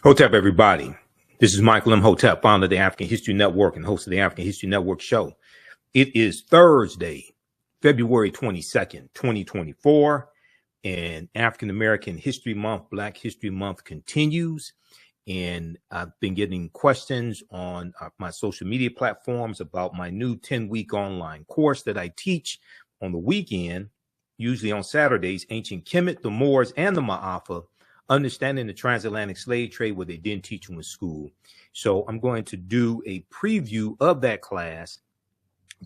Hotep, everybody. This is Michael Imhotep, founder of the African History Network and host of the African History Network show. It is Thursday, February 22nd, 2024, and African American History Month, Black History Month continues. And I've been getting questions on my social media platforms about my new 10-week online course that I teach on the weekend, usually on Saturdays, Ancient Kemet, the Moors, and the Maafa, Understanding the Transatlantic Slave Trade, what they didn't teach you in school. So I'm going to do a preview of that class,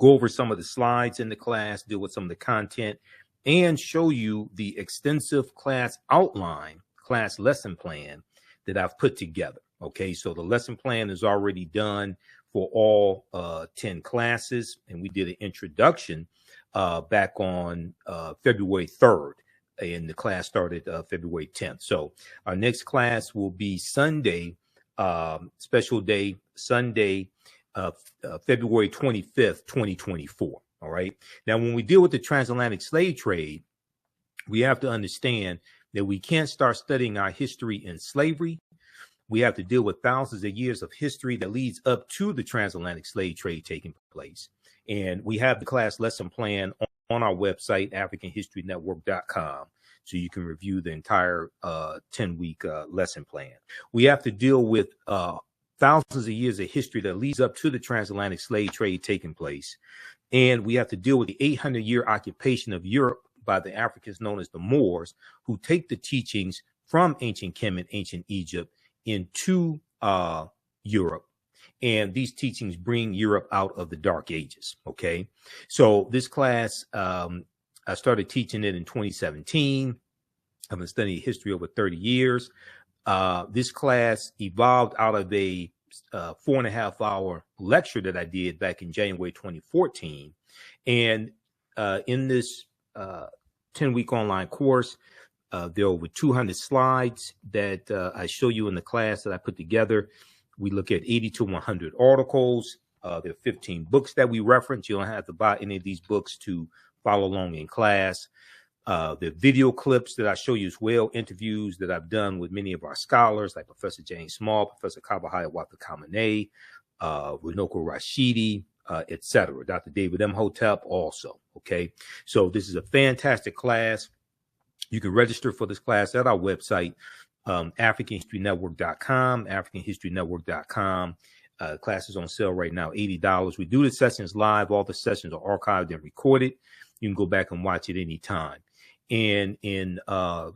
go over some of the slides in the class, deal with some of the content, and show you the extensive class outline, class lesson plan that I've put together. Okay, so the lesson plan is already done for all 10 classes, and we did an introduction back on February 3rd. And the class started February 10th. So our next class will be Sunday, special day, Sunday, February 25th, 2024. All right. Now, when we deal with the transatlantic slave trade, we have to understand that we can't start studying our history in slavery. We have to deal with thousands of years of history that leads up to the transatlantic slave trade taking place. And we have the class lesson plan on our website, AfricanHistoryNetwork.com, so you can review the entire 10-week lesson plan. We have to deal with thousands of years of history that leads up to the transatlantic slave trade taking place. And we have to deal with the 800-year occupation of Europe by the Africans known as the Moors, who take the teachings from ancient Kemet, ancient Egypt, into Europe. And these teachings bring Europe out of the Dark Ages. Okay, so this class, I started teaching it in 2017. I've been studying history over 30 years. This class evolved out of a 4.5-hour lecture that I did back in January 2014. And in this 10-week online course, there are over 200 slides that I show you in the class that I put together. We look at 80 to 100 articles. There are 15 books that we reference. You don't have to buy any of these books to follow along in class. The video clips that I show you as well, interviews that I've done with many of our scholars, like Professor James Small, Professor Kabahaya Watakamane, Runoko Rashidi, etc. Dr. David Imhotep also. Okay, so this is a fantastic class. You can register for this class at our website, AfricanHistoryNetwork.com, AfricanHistoryNetwork.com. Class is on sale right now, $80. We do the sessions live. All the sessions are archived and recorded. You can go back and watch it anytime. And in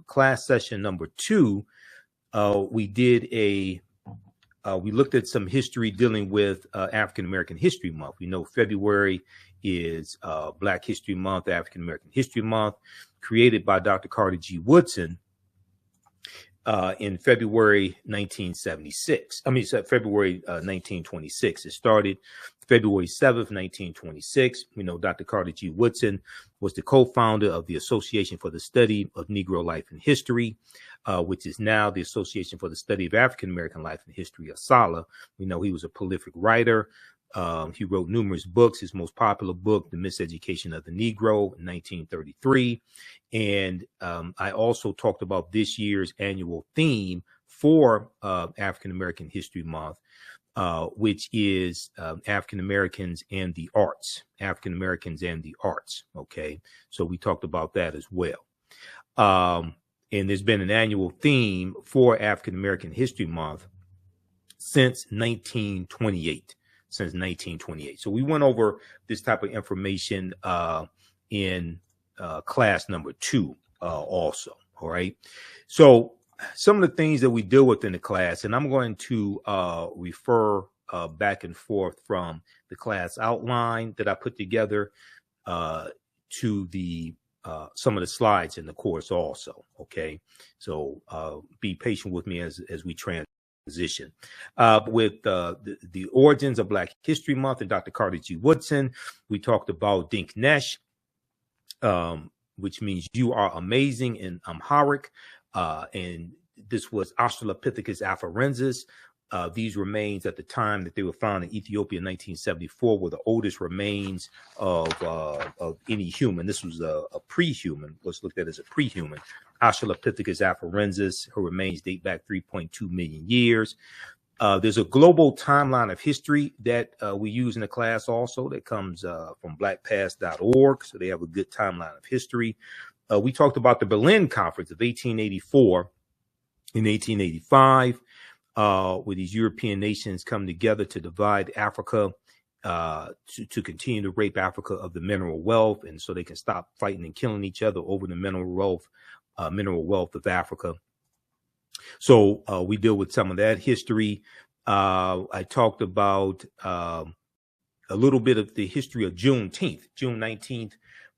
class session number 2, we looked at some history dealing with African American History Month. We know February is Black History Month, African American History Month, created by Dr. Carter G. Woodson in February 1976. February 1926. It started February 7th, 1926. We know Dr. Carter G. Woodson was the co-founder of the Association for the Study of Negro Life and History, which is now the Association for the Study of African American Life and History, ASALH. We know he was a prolific writer. He wrote numerous books. His most popular book, The Miseducation of the Negro, in 1933. And I also talked about this year's annual theme for African American History Month, which is African Americans and the Arts. African Americans and the Arts. Okay, so we talked about that as well. And there's been an annual theme for African American History Month since 1928. Since 1928. So we went over this type of information in class number 2 also. All right. So some of the things that we deal with in the class, and I'm going to refer back and forth from the class outline that I put together to the some of the slides in the course also. Okay. So be patient with me as we transition. With the origins of Black History Month and Dr. Carter G. Woodson, we talked about Dink Nesh, which means you are amazing in Amharic, and this was Australopithecus afarensis, These remains at the time that they were found in Ethiopia in 1974 were the oldest remains of any human. This was a pre-human, what's looked at as a pre-human. Australopithecus afarensis. Her remains date back 3.2 million years. There's a global timeline of history that we use in the class also that comes from blackpast.org. So they have a good timeline of history. We talked about the Berlin Conference of 1884 and 1885. Where these European nations come together to divide Africa, to continue to rape Africa of the mineral wealth, and so they can stop fighting and killing each other over the mineral wealth of Africa. So we deal with some of that history. I talked about a little bit of the history of Juneteenth. June 19th,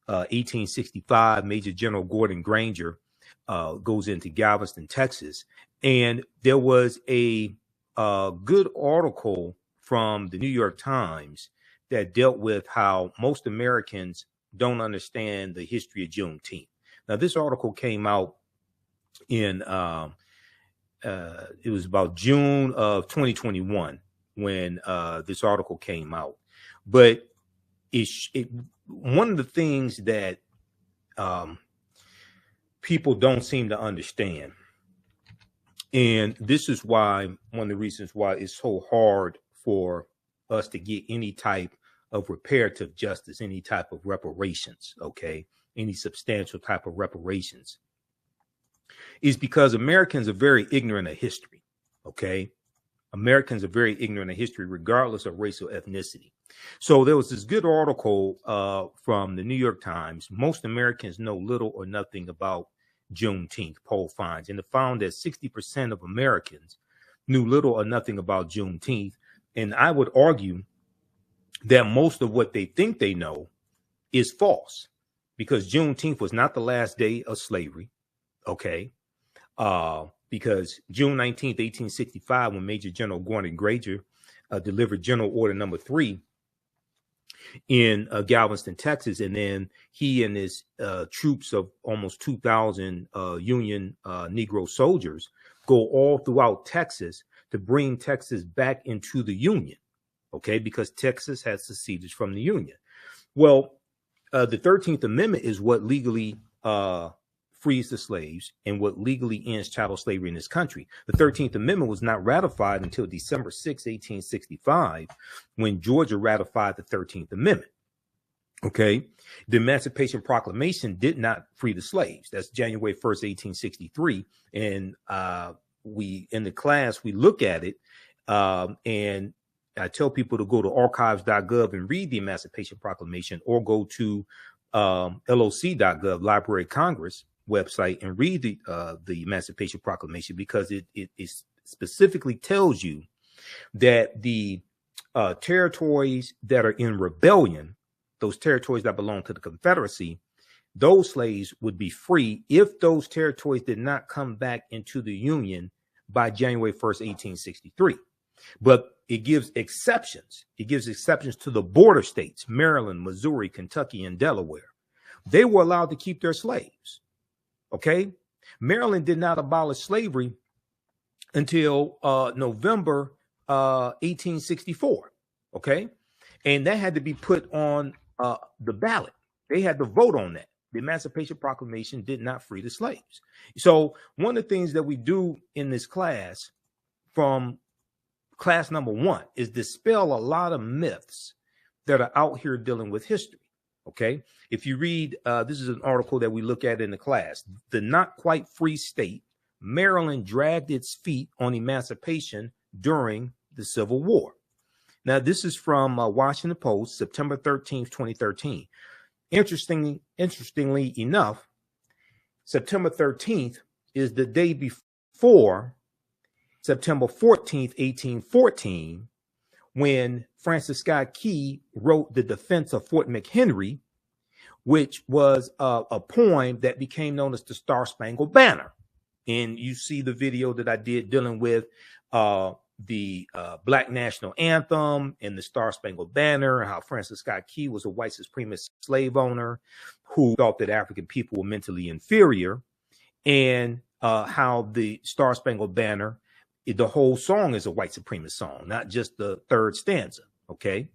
1865, Major General Gordon Granger goes into Galveston, Texas. And there was a good article from the New York Times that dealt with how most Americans don't understand the history of Juneteenth. Now, this article came out in, it was about June of 2021 when this article came out. But one of the things that people don't seem to understand, and this is why one of the reasons why it's so hard for us to get any type of reparative justice, any type of reparations, okay, any substantial type of reparations, is because Americans are very ignorant of history, okay? Americans are very ignorant of history, regardless of race or ethnicity. So there was this good article from the New York Times. Most Americans know little or nothing about Juneteenth, poll finds, and it found that 60% of Americans knew little or nothing about Juneteenth. And I would argue that most of what they think they know is false, because Juneteenth was not the last day of slavery, okay? Because June 19th, 1865, when Major General Gordon Granger delivered General Order Number 3 in Galveston, Texas, and then he and his troops of almost 2,000 Union Negro soldiers go all throughout Texas to bring Texas back into the Union, okay, because Texas had seceded from the Union. Well, the 13th Amendment is what legally frees the slaves and what legally ends chattel slavery in this country. The 13th Amendment was not ratified until December 6, 1865, when Georgia ratified the 13th Amendment. Okay. The Emancipation Proclamation did not free the slaves. That's January 1st, 1863. And we, in the class, we look at it, and I tell people to go to archives.gov and read the Emancipation Proclamation, or go to LOC.gov, Library of Congress website, and read the Emancipation Proclamation, because it specifically tells you that the territories that are in rebellion, those territories that belong to the Confederacy, those slaves would be free if those territories did not come back into the Union by January 1st, 1863. But it gives exceptions. It gives exceptions to the border states, Maryland, Missouri, Kentucky, and Delaware. They were allowed to keep their slaves. Okay. Maryland did not abolish slavery until November 1864. Okay. And that had to be put on the ballot. They had to vote on that. The Emancipation Proclamation did not free the slaves. So one of the things that we do in this class, from class number 1, is dispel a lot of myths that are out here dealing with history. Okay. If you read, this is an article that we look at in the class. The not quite free state, Maryland dragged its feet on emancipation during the Civil War. Now, this is from Washington Post, September 13th, 2013. Interestingly enough, September 13th is the day before September 14th, 1814, when Francis Scott Key wrote The Defense of Fort McHenry, which was a poem that became known as the Star Spangled Banner. And you see the video that I did dealing with the Black National Anthem and the Star Spangled Banner, how Francis Scott Key was a white supremacist slave owner who thought that African people were mentally inferior, and how the Star Spangled Banner the whole song is a white supremacist song, not just the third stanza. Okay.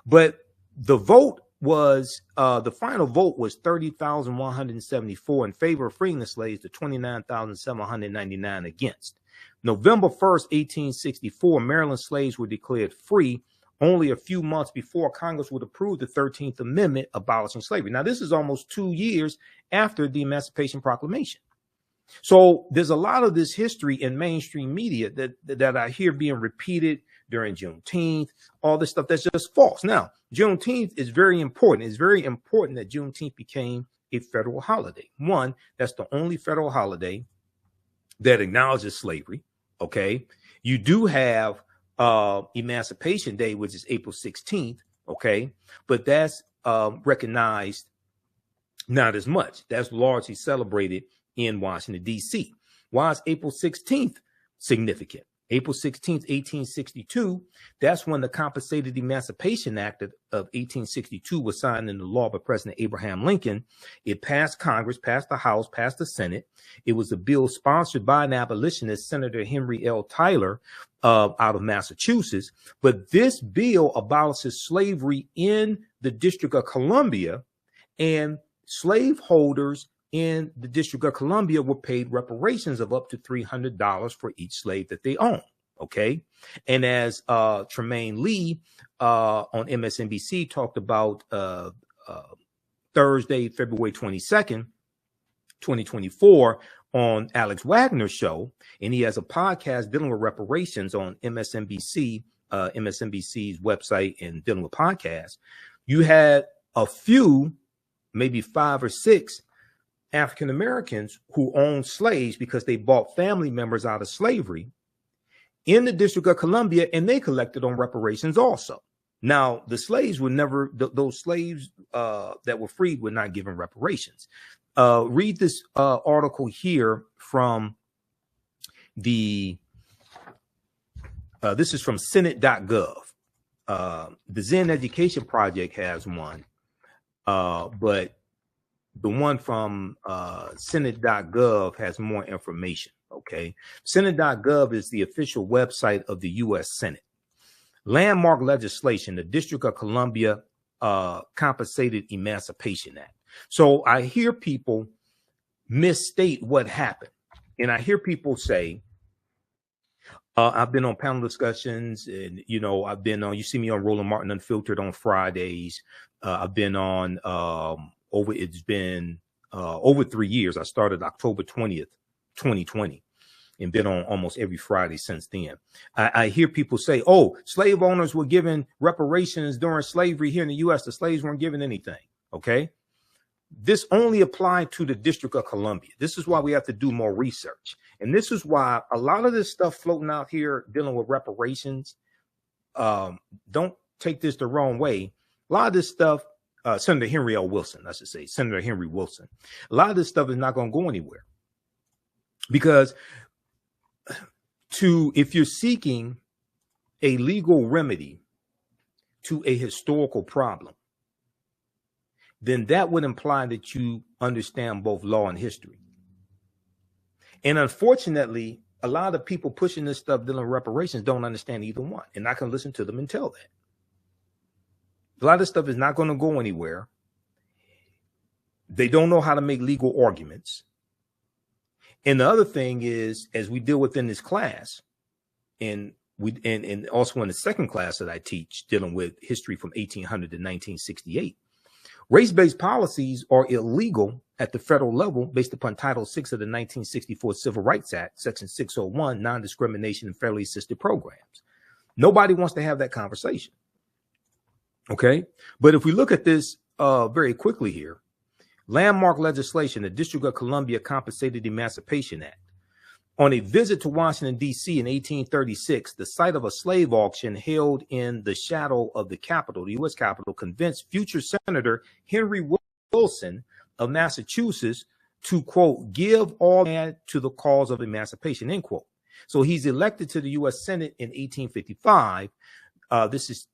But the vote was, the final vote was 30,174 in favor of freeing the slaves to 29,799 against. November 1st, 1864, Maryland slaves were declared free only a few months before Congress would approve the 13th Amendment abolishing slavery. Now, this is almost 2 years after the Emancipation Proclamation. So there's a lot of this history in mainstream media that I hear being repeated during Juneteenth, all this stuff that's just false. Now, Juneteenth is very important. It's very important that Juneteenth became a federal holiday. One, that's the only federal holiday that acknowledges slavery. Okay. You do have Emancipation Day, which is April 16th. Okay. But that's recognized not as much. That's largely celebrated in Washington, D.C. Why is April 16th significant? April 16th, 1862, that's when the Compensated Emancipation Act of 1862 was signed into law by President Abraham Lincoln. It passed Congress, passed the House, passed the Senate. It was a bill sponsored by an abolitionist, Senator Henry L. Tyler, out of Massachusetts. But this bill abolishes slavery in the District of Columbia, and slaveholders in the District of Columbia were paid reparations of up to $300 for each slave that they own. Okay. And as Tremaine Lee on MSNBC talked about Thursday, February 22nd, 2024 on Alex Wagner's show, and he has a podcast dealing with reparations on MSNBC, MSNBC's website, and dealing with podcasts. You had a few, maybe 5 or 6 African Americans who owned slaves because they bought family members out of slavery in the District of Columbia, and they collected on reparations also. Now, the slaves were never, those slaves that were freed were not given reparations. Read this article here from this is from Senate.gov. The Zen Education Project has one, but the one from Senate.gov has more information. Okay. Senate.gov is the official website of the U.S. Senate. Landmark legislation, the District of Columbia Compensated Emancipation Act. So I hear people misstate what happened. And I hear people say, I've been on panel discussions, and, you know, I've been on, you see me on Roland Martin Unfiltered on Fridays. I've been on, it's been over 3 years. I started October 20th, 2020, and been on almost every Friday since then. I hear people say, oh, slave owners were given reparations during slavery here in the U.S. The slaves weren't given anything. Okay. This only applied to the District of Columbia. This is why we have to do more research. And this is why a lot of this stuff floating out here dealing with reparations, don't take this the wrong way. A lot of this stuff, Senator Henry L. Wilson, I should say, Senator Henry Wilson, a lot of this stuff is not going to go anywhere. Because if you're seeking a legal remedy to a historical problem, then that would imply that you understand both law and history. And unfortunately, a lot of people pushing this stuff dealing with reparations don't understand either one. And I can listen to them and tell that. A lot of stuff is not going to go anywhere. They don't know how to make legal arguments. And the other thing is, as we deal within this class, and also in the second class that I teach, dealing with history from 1800 to 1968, race-based policies are illegal at the federal level based upon Title VI of the 1964 Civil Rights Act, Section 601, non-discrimination and federally assisted programs. Nobody wants to have that conversation. Okay. But if we look at this very quickly here, landmark legislation, the District of Columbia Compensated Emancipation Act. On a visit to Washington, D.C. in 1836, the site of a slave auction held in the shadow of the Capitol, the U.S. Capitol, convinced future Senator Henry Wilson of Massachusetts to, quote, give all land to the cause of emancipation, end quote. So he's elected to the U.S. Senate in 1855. This is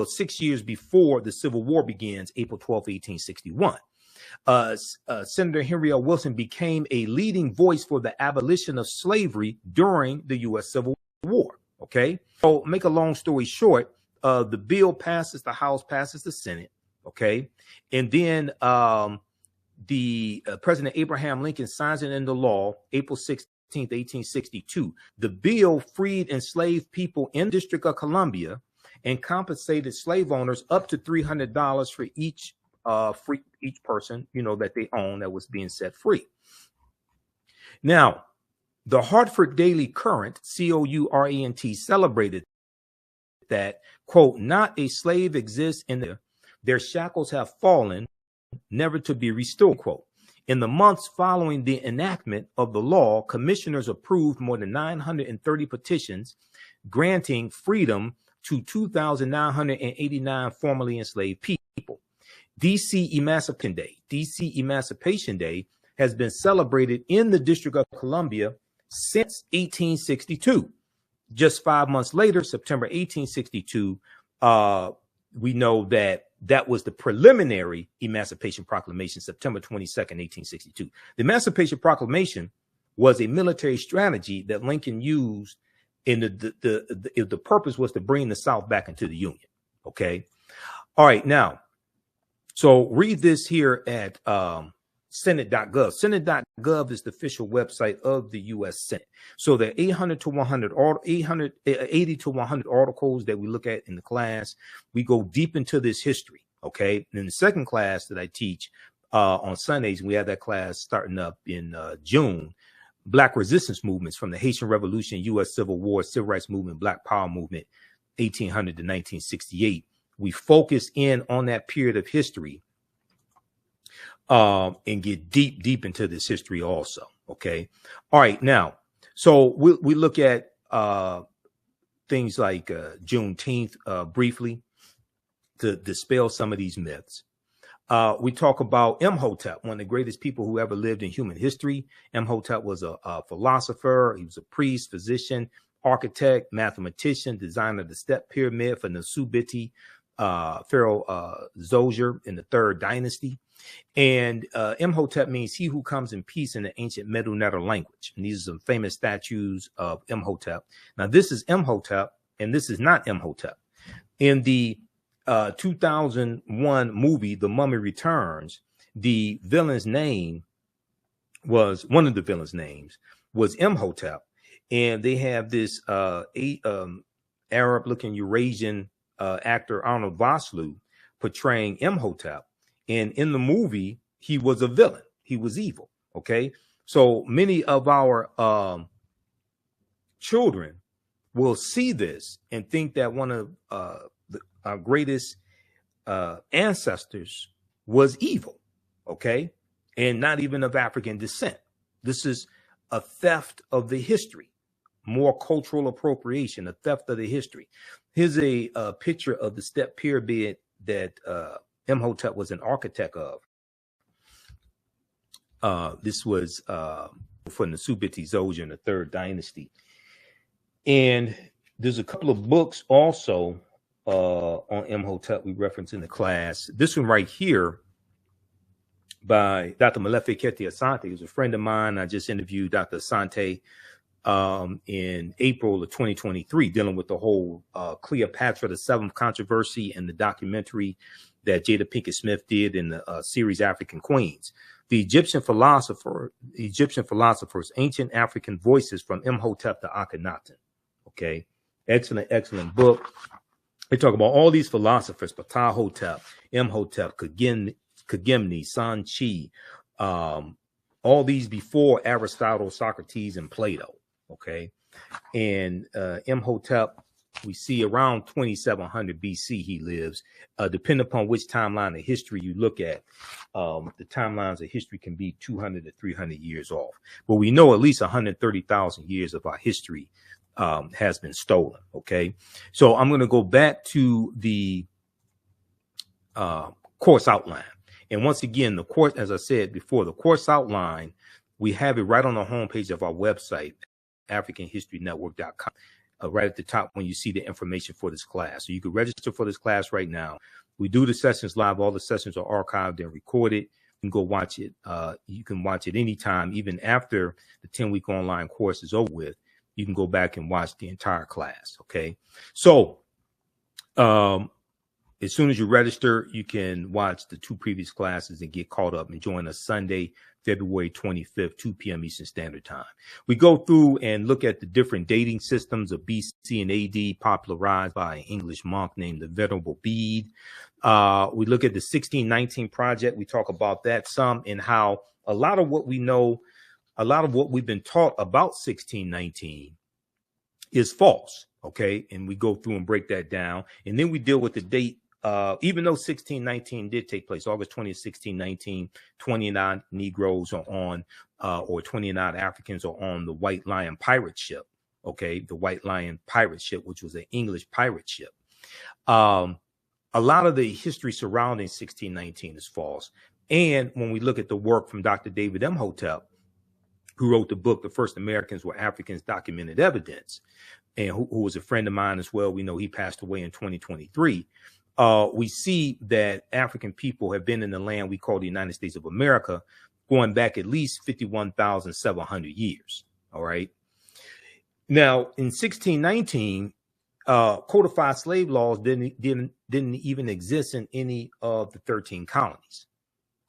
6 years before the Civil War begins, April 12, 1861. Senator Henry L. Wilson became a leading voice for the abolition of slavery during the U.S. Civil War. Okay, so make a long story short, the bill passes the House, passes the Senate. Okay, and then President Abraham Lincoln signs it into law April 16th, 1862. The bill freed enslaved people in the District of Columbia and compensated slave owners up to $300 for each person, that they own that was being set free. Now, the Hartford Daily Courant, Courant, celebrated that, quote, not a slave exists in their shackles have fallen, never to be restored, quote. In the months following the enactment of the law, commissioners approved more than 930 petitions granting freedom to 2,989 formerly enslaved people. DC Emancipation Day has been celebrated in the District of Columbia since 1862. Just 5 months later, September 1862, we know that was the preliminary Emancipation Proclamation, September 22nd, 1862. The Emancipation Proclamation was a military strategy that Lincoln used, and the purpose was to bring the South back into the Union. Okay. All right. Now, so read this here at Senate.gov. Senate.gov is the official website of the U.S. Senate. So there are 80 to 100 articles that we look at in the class. We go deep into this history. Okay. And in the second class that I teach on Sundays, we have that class starting up in June. Black resistance movements from the Haitian Revolution, U.S. Civil War, Civil Rights Movement, Black Power Movement, 1800 to 1968. We focus in on that period of history and get deep into this history also. Okay. All right. Now, so we look at things like Juneteenth briefly to dispel some of these myths. We talk about Imhotep, one of the greatest people who ever lived in human history. Imhotep was a philosopher. He was a priest, physician, architect, mathematician, designer of the step pyramid for Nasubiti, Pharaoh Zoser in the third dynasty. And Imhotep means he who comes in peace in the ancient Medu Neter language. And these are some famous statues of Imhotep. Now, this is Imhotep, and this is not Imhotep. In the 2001 movie, The Mummy Returns, the villain's name was, one of the villain's names was Imhotep. And they have this Arab-looking Eurasian actor, Arnold Vosloo, portraying Imhotep. And in the movie, he was a villain. He was evil. Okay. So many of our children will see this and think that one of our greatest ancestors was evil. Okay. And not even of African descent. This is a theft of the history, more cultural appropriation, a theft of the history. Here's a picture of the step pyramid that Imhotep was an architect of. This was for Nasubiti Zoser in the third dynasty. And there's a couple of books also on Imhotep we reference in the class. This one right here by Dr. Malefe Kete Asante, who's a friend of mine. I just interviewed Dr. Asante in April of 2023, dealing with the whole Cleopatra the Seventh controversy and the documentary that Jada Pinkett Smith did in the series African Queens. The Egyptian philosophers, Ancient African Voices from Imhotep to Akhenaten. Okay, excellent book. They talk about all these philosophers: Ptahhotep, Imhotep, Kagimni, Sanchi, all these before Aristotle, Socrates, and Plato. Okay, and Imhotep, we see around 2700 BC he lives. Depending upon which timeline of history you look at, the timelines of history can be 200 to 300 years off. But we know at least 130,000 years of our history has been stolen. Okay, so I'm going to go back to the course outline. And once again, the course, as I said before, the course outline, we have it right on the homepage of our website, AfricanHistoryNetwork.com. Right at the top when you see the information for this class. So you can register for this class right now. We do the sessions live. All the sessions are archived and recorded. can go watch it. You can watch it anytime, even after the 10-week online course is over with. You can go back and watch the entire class. Okay. So, as soon as you register, you can watch the 2 previous classes and get caught up and join us Sunday, February 25th, 2 p.m. Eastern Standard Time. We go through and look at the different dating systems of BC and AD popularized by an English monk named the Venerable Bede. We look at the 1619 Project. We talk about that some and how a lot of what we know, a lot of what we've been taught about 1619 is false. Okay. And we go through and break that down. And then we deal with the date. Even though 1619 did take place, August 20th, 1619, 29 Negroes are on, or 29 Africans are on the White Lion pirate ship. Okay. The White Lion pirate ship, which was an English pirate ship. A lot of the history surrounding 1619 is false. And when we look at the work from Dr. David Imhotep, who wrote the book, The First Americans Were Africans, Documented Evidence, and who was a friend of mine as well. We know he passed away in 2023. We see that African people have been in the land we call the United States of America going back at least 51,700 years. All right. Now, in 1619, codified slave laws didn't even exist in any of the 13 colonies.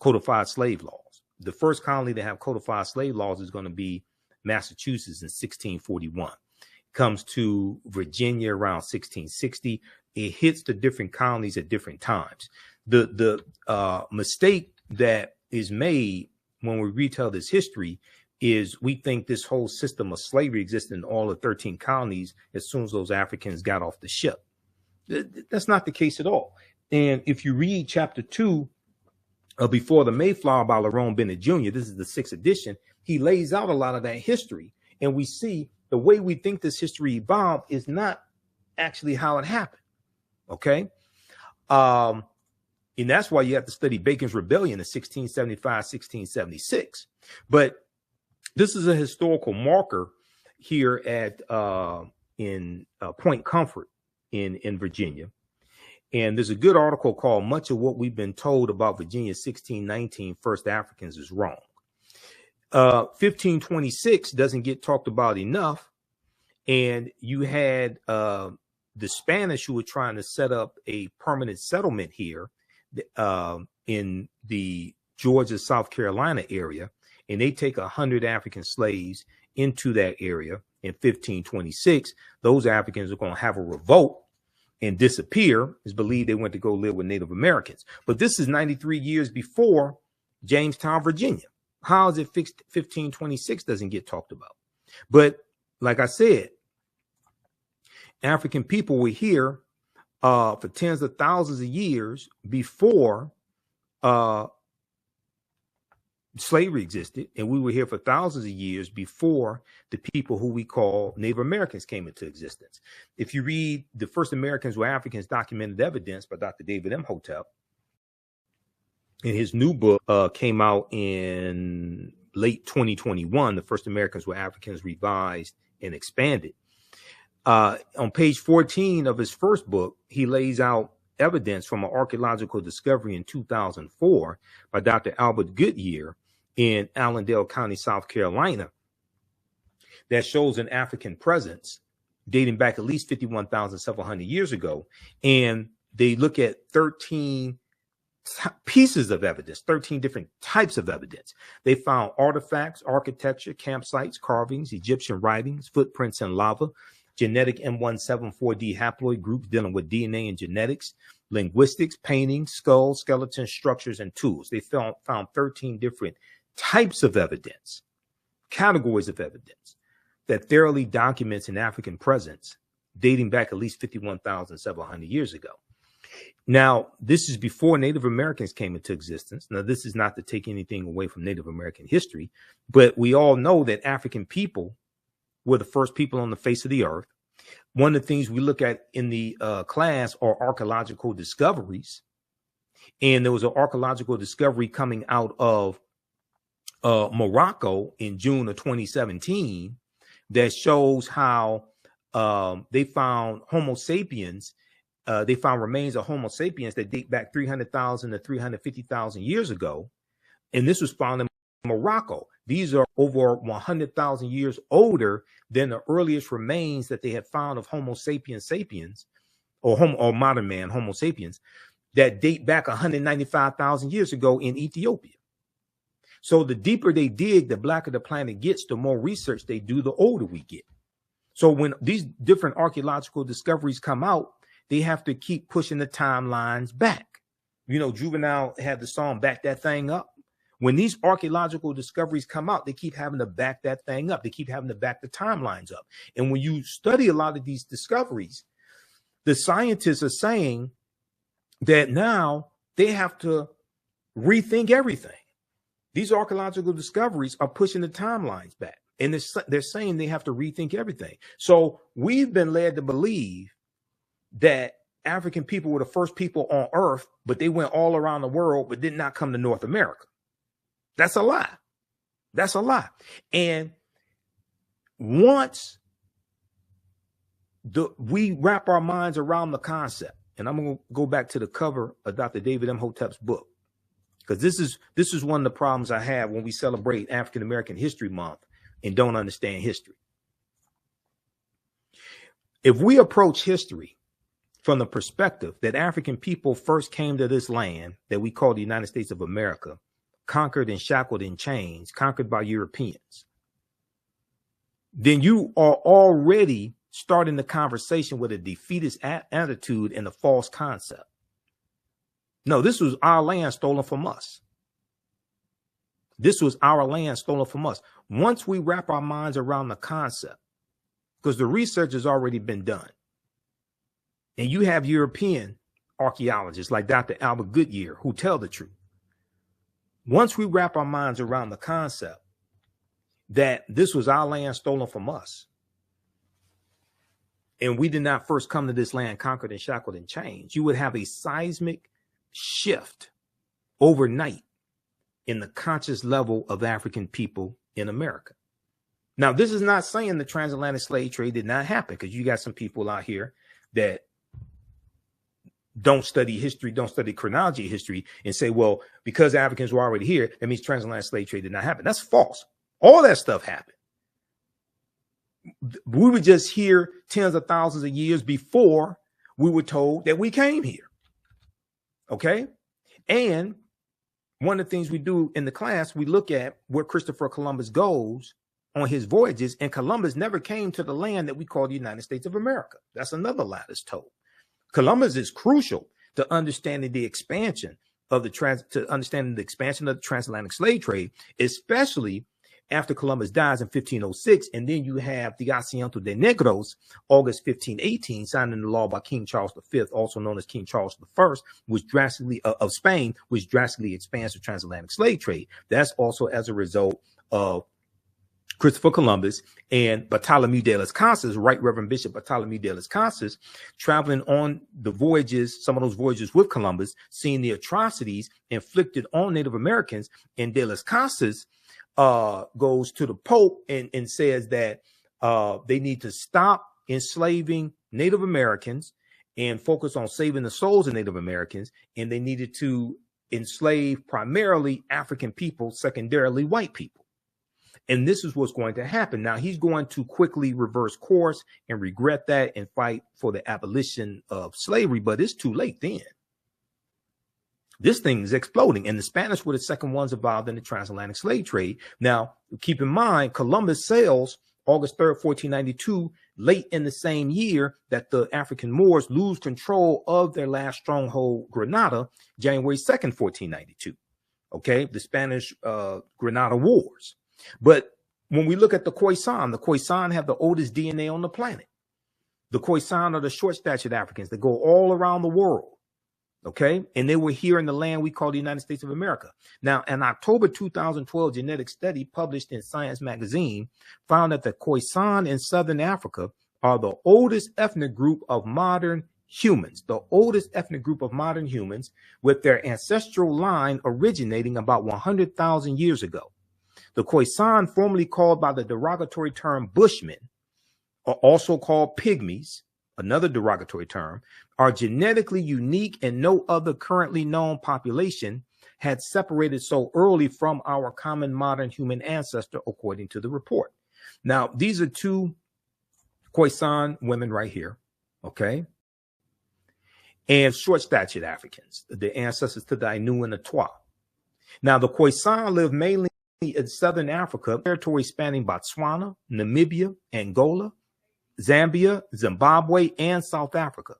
Codified slave laws. The first colony to have codified slave laws is going to be Massachusetts in 1641. Comes to Virginia around 1660. It hits the different colonies at different times. The mistake that is made when we retell this history is we think this whole system of slavery existed in all the 13 colonies as soon as those Africans got off the ship. That's not the case at all. And if you read chapter 2 of Before the Mayflower by Lerone Bennett Jr., this is the 6th edition, he lays out a lot of that history. And we see the way we think this history evolved is not actually how it happened. Okay. And that's why you have to study Bacon's Rebellion in 1675, 1676. But this is a historical marker here at in Point Comfort in Virginia. And there's a good article called Much of What We've Been Told About Virginia 1619 First Africans is Wrong. 1526 doesn't get talked about enough. And you had the Spanish who were trying to set up a permanent settlement here in the Georgia, South Carolina area. And they take 100 African slaves into that area in 1526. Those Africans are going to have a revolt and disappear. It's believed they went to go live with Native Americans. But this is 93 years before Jamestown, Virginia. How is it fixed? 1526 doesn't get talked about. But like I said, African people were here for tens of thousands of years before slavery existed. And we were here for thousands of years before the people who we call Native Americans came into existence. If you read The First Americans Were Africans, Documented Evidence by Dr. David Imhotep, and his new book came out in late 2021, The First Americans Were Africans, Revised and Expanded. On page 14 of his first book, he lays out evidence from an archaeological discovery in 2004 by Dr. Albert Goodyear in Allendale County, South Carolina, that shows an African presence dating back at least 51,700 years ago. And they look at 13 pieces of evidence, 13 different types of evidence. They found artifacts, architecture, campsites, carvings, Egyptian writings, footprints in lava, genetic M174D haploid groups dealing with DNA and genetics, linguistics, paintings, skulls, skeletons, structures, and tools. They found 13 different types of evidence, categories of evidence that thoroughly documents an African presence dating back at least 51,700 years ago. Now, this is before Native Americans came into existence. Now, this is not to take anything away from Native American history, but we all know that African people were the first people on the face of the earth. One of the things we look at in the class are archaeological discoveries. And there was an archaeological discovery coming out of Morocco in June of 2017 that shows how they found Homo sapiens. They found remains of Homo sapiens that date back 300,000 to 350,000 years ago And this was found in Morocco. These are over 100,000 years older than the earliest remains that they had found of Homo sapiens sapiens, or modern man, Homo sapiens, that date back 195,000 years ago in Ethiopia. So the deeper they dig, the blacker the planet gets, the more research they do, the older we get. So when these different archaeological discoveries come out, they have to keep pushing the timelines back. You know, Juvenile had the song Back That Thing Up. When these archaeological discoveries come out, they keep having to back that thing up. They keep having to back the timelines up. And when you study a lot of these discoveries, the scientists are saying that now they have to rethink everything. These archaeological discoveries are pushing the timelines back. And they're saying they have to rethink everything. So we've been led to believe that African people were the first people on Earth, but they went all around the world, but did not come to North America. That's a lie. That's a lie. And once we wrap our minds around the concept, and I'm going to go back to the cover of Dr. David Imhotep's book, because this is one of the problems I have when we celebrate African American History Month and don't understand history. If we approach history from the perspective that African people first came to this land that we call the United States of America, conquered and shackled in chains, conquered by Europeans, then you are already starting the conversation with a defeatist attitude and a false concept. No, this was our land stolen from us. This was our land stolen from us. Once we wrap our minds around the concept, because the research has already been done, and you have European archaeologists like Dr. Albert Goodyear who tell the truth. Once we wrap our minds around the concept that this was our land stolen from us, and we did not first come to this land conquered and shackled and chained, you would have a seismic shift overnight in the conscious level of African people in America. Now, this is not saying the transatlantic slave trade did not happen, because you got some people out here that don't study history, don't study chronology of history, and say, well, because Africans were already here, that means transatlantic slave trade did not happen. That's false. All that stuff happened. We were just here tens of thousands of years before we were told that we came here. Okay? And one of the things we do in the class, we look at where Christopher Columbus goes on his voyages, and Columbus never came to the land that we call the United States of America. That's another lie that's told. Columbus is crucial to understanding the expansion of the transatlantic slave trade, especially after Columbus dies in 1506, and then you have the Asiento de Negros, August 1518, signed into law by King Charles V, also known as King Charles I, which drastically of Spain, which drastically expands the transatlantic slave trade. That's also as a result of Christopher Columbus and Bartholomew de las Casas, Right Reverend Bishop Bartholomew de las Casas, traveling on the voyages, some of those voyages with Columbus, seeing the atrocities inflicted on Native Americans. And de las Casas goes to the Pope and says that they need to stop enslaving Native Americans and focus on saving the souls of Native Americans. And they needed to enslave primarily African people, secondarily white people. And this is what's going to happen. Now, he's going to quickly reverse course and regret that and fight for the abolition of slavery. But it's too late then. This thing is exploding. And the Spanish were the second ones involved in the transatlantic slave trade. Now, keep in mind, Columbus sails August 3rd, 1492, late in the same year that the African Moors lose control of their last stronghold, Granada, January 2nd, 1492. Okay, the Spanish Granada Wars. But when we look at the Khoisan have the oldest DNA on the planet. The Khoisan are the short-statured Africans that go all around the world. Okay, and they were here in the land we call the United States of America. Now, an October 2012 genetic study published in Science magazine found that the Khoisan in Southern Africa are the oldest ethnic group of modern humans, with their ancestral line originating about 100,000 years ago. The Khoisan, formerly called by the derogatory term Bushmen, are also called pygmies, another derogatory term, are genetically unique, and no other currently known population had separated so early from our common modern human ancestor, according to the report. Now, these are two Khoisan women right here, okay? And short-statured Africans, the ancestors to the Ainu and the Twa. Now, the Khoisan live mainly in southern Africa, territory spanning Botswana, Namibia, Angola, Zambia, Zimbabwe, and South Africa.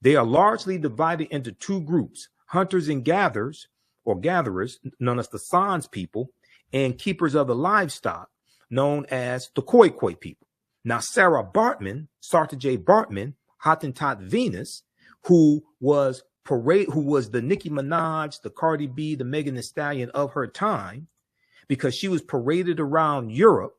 They are largely divided into two groups, hunters and gatherers, or gatherers, known as the Sans people, and keepers of the livestock, known as the Khoi Khoi people. Now, Sara Baartman, Sarta J. Baartman, Hottentot Venus, who was the Nicki Minaj, the Cardi B, the Megan Thee Stallion of her time, because she was paraded around Europe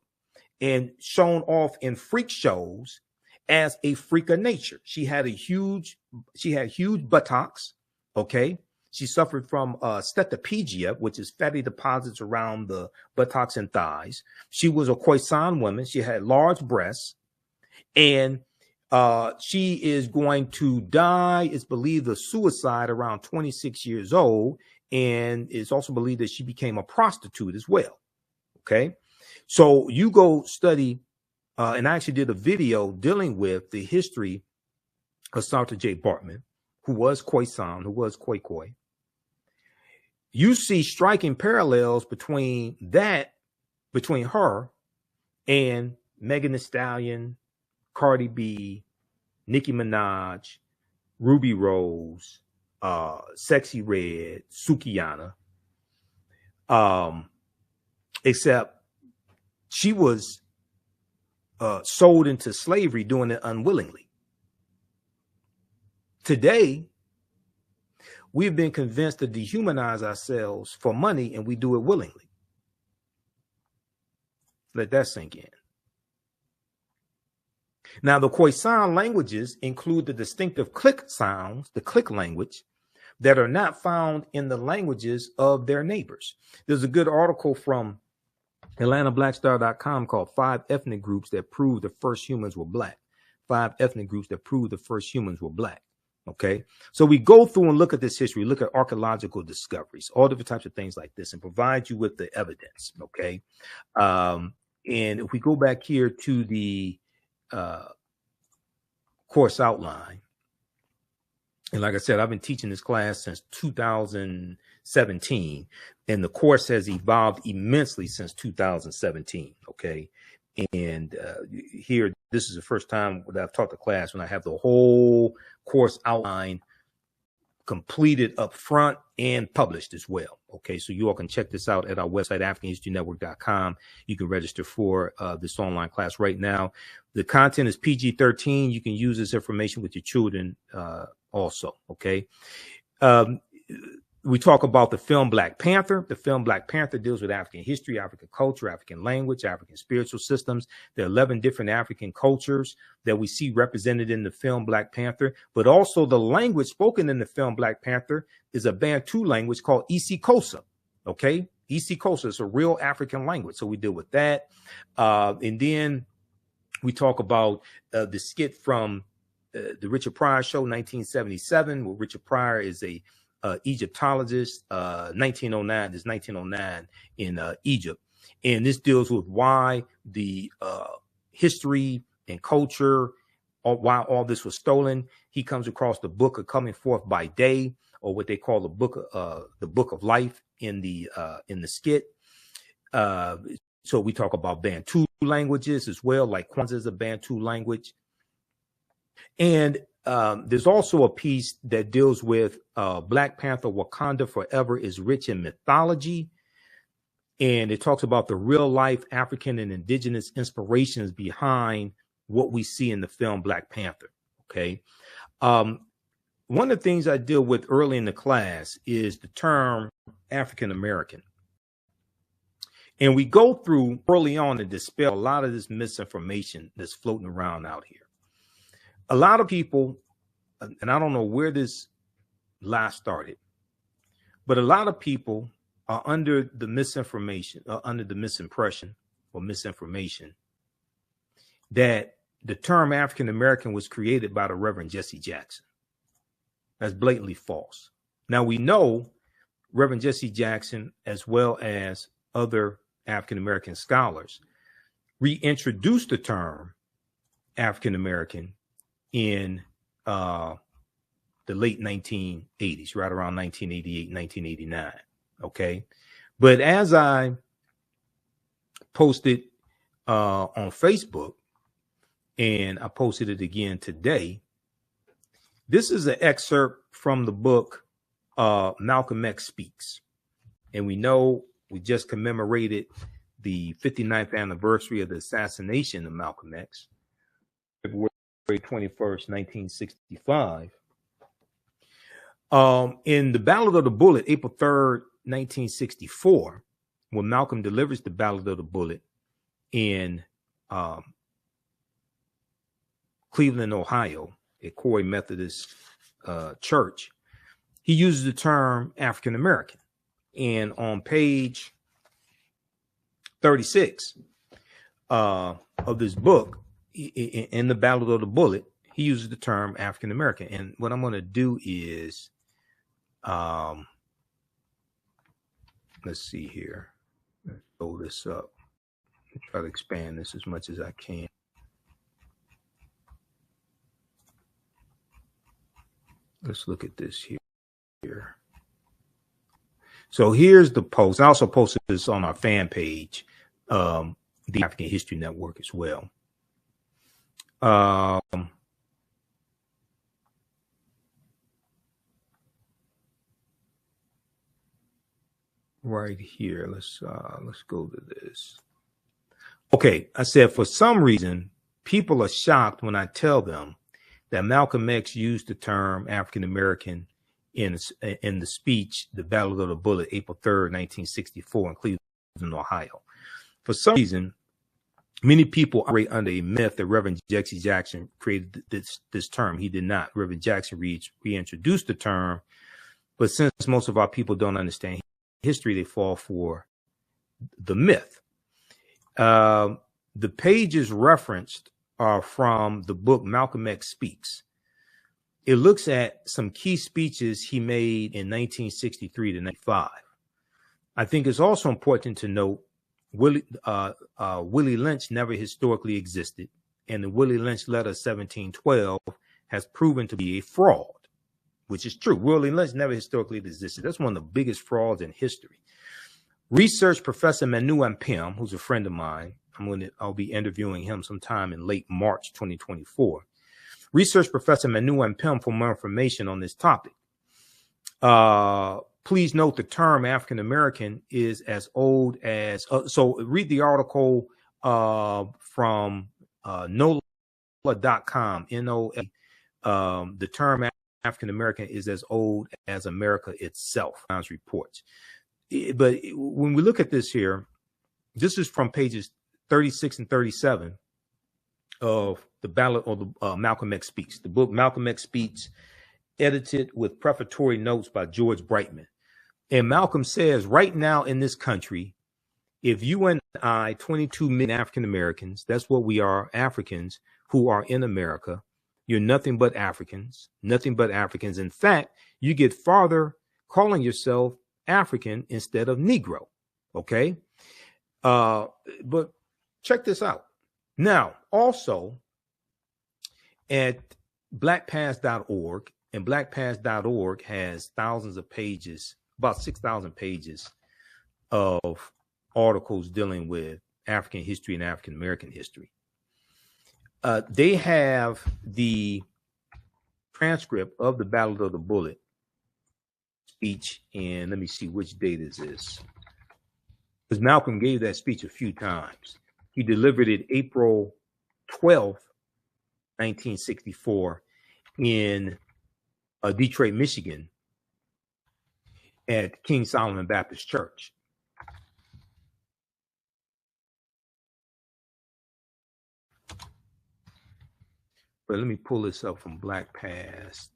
and shown off in freak shows as a freak of nature. She had huge buttocks, okay? She suffered from steatopygia, which is fatty deposits around the buttocks and thighs. She was a Khoisan woman. She had large breasts, and she is going to die, it's believed, of suicide around 26 years old, and it's also believed that she became a prostitute as well, okay? So you go study, and I actually did a video dealing with the history of Sarta J. Baartman, who was Khoisan, who was Khoi Khoi. You see striking parallels between her and Megan Thee Stallion, Cardi B, Nicki Minaj, Ruby Rose, Sexy Red, Sukihana, except she was sold into slavery, doing it unwillingly. Today, we've been convinced to dehumanize ourselves for money, and we do it willingly. Let that sink in. Now, the Khoisan languages include the distinctive click sounds, the click language, that are not found in the languages of their neighbors. There's a good article from AtlantaBlackStar.com called 5 Ethnic Groups That Prove the First Humans Were Black. 5 ethnic groups that prove the first humans were black. Okay, so we go through and look at this history, look at archaeological discoveries, all different types of things like this, and provide you with the evidence. Okay, and if we go back here to the course outline, and like I said, I've been teaching this class since 2017, and the course has evolved immensely since 2017. Okay, and here, this is the first time that I've taught the class when I have the whole course outline completed up front and published as well. Okay, so you all can check this out at our website, AfricanHistoryNetwork.com. You can register for this online class right now. The content is PG-13. You can use this information with your children also. Okay. We talk about the film Black Panther. The film Black Panther deals with African history, African culture, African language, African spiritual systems. There are 11 different African cultures that we see represented in the film Black Panther, but also the language spoken in the film Black Panther is a Bantu language called isiXhosa. Okay, isiXhosa is a real African language, so we deal with that. And then we talk about the skit from the Richard Pryor show, 1977, where Richard Pryor is a Egyptologist. 1909 is 1909 in Egypt, and this deals with why the history and culture, or why all this was stolen. He comes across the book of Coming Forth by Day, or what they call the book of life in the skit. So we talk about Bantu languages as well, like Kwanzaa is a Bantu language, and there's also a piece that deals with Black Panther Wakanda Forever is rich in mythology. And it talks about the real life African and indigenous inspirations behind what we see in the film Black Panther. Okay. One of the things I deal with early in the class is the term African American. And we go through early on to dispel a lot of this misinformation that's floating around out here. A lot of people, and I don't know where this lie started, but a lot of people are under the misinformation, under the misimpression or misinformation that the term African American was created by the Reverend Jesse Jackson. That's blatantly false. Now we know Reverend Jesse Jackson, as well as other African American scholars, reintroduced the term African American in the late 1980s, right around 1988, 1989. Okay. But as I posted on Facebook, and I posted it again today, this is an excerpt from the book Malcolm X Speaks. And we know we just commemorated the 59th anniversary of the assassination of Malcolm X, February 21st, 1965. In the Ballad of the Bullet, April 3rd, 1964, when Malcolm delivers the Ballad of the Bullet in Cleveland, Ohio, at Corey Methodist Church, he uses the term African American. And on page 36 of this book, in the Ballad of the Bullet, he uses the term African American. And what I'm going to do is, let's see here. Let's throw this up. Try to expand this as much as I can. Let's look at this here. So here's the post. I also posted this on our fan page, the African History Network as well. Right here. Let's go to this. Okay, I said, for some reason, people are shocked when I tell them that Malcolm X used the term African American in the speech, the Ballad of the Bullet, April 3rd, 1964, in Cleveland, Ohio. For some reason, many people operate under a myth that Reverend Jesse Jackson created this term. He did not. Reverend Jackson reintroduced the term, but since most of our people don't understand history, they fall for the myth. The pages referenced are from the book Malcolm X Speaks. It looks at some key speeches he made in 1963 to 95. I think it's also important to note Willie Lynch never historically existed, and the Willie Lynch letter 1712 has proven to be a fraud, which is true. Willie Lynch never historically existed. That's one of the biggest frauds in history. Research professor Manu Ampem, who's a friend of mine, I'll be interviewing him sometime in late March 2024. Research professor Manu Ampem for more information on this topic. Please note the term African American is as old as, so read the article from NOLA.com, NOLA. The term African American is as old as America itself, reports. But when we look at this here, this is from pages 36 and 37 of the Ballad of the Malcolm X Speaks, the book Malcolm X Speaks, edited with prefatory notes by George Brightman. And Malcolm says, right now in this country, if you and I, 22 million African Americans, that's what we are, Africans who are in America, you're nothing but Africans, nothing but Africans. In fact, you get farther calling yourself African instead of Negro. Okay. But check this out. Now, also at blackpast.org, and blackpast.org has thousands of pages, about 6,000 pages of articles dealing with African history and African American history. They have the transcript of the Ballad of the Bullet speech, and let me see which date is this, because Malcolm gave that speech a few times. He delivered it April 12th, 1964 in Detroit, Michigan at King Solomon Baptist Church. But let me pull this up from Black Past.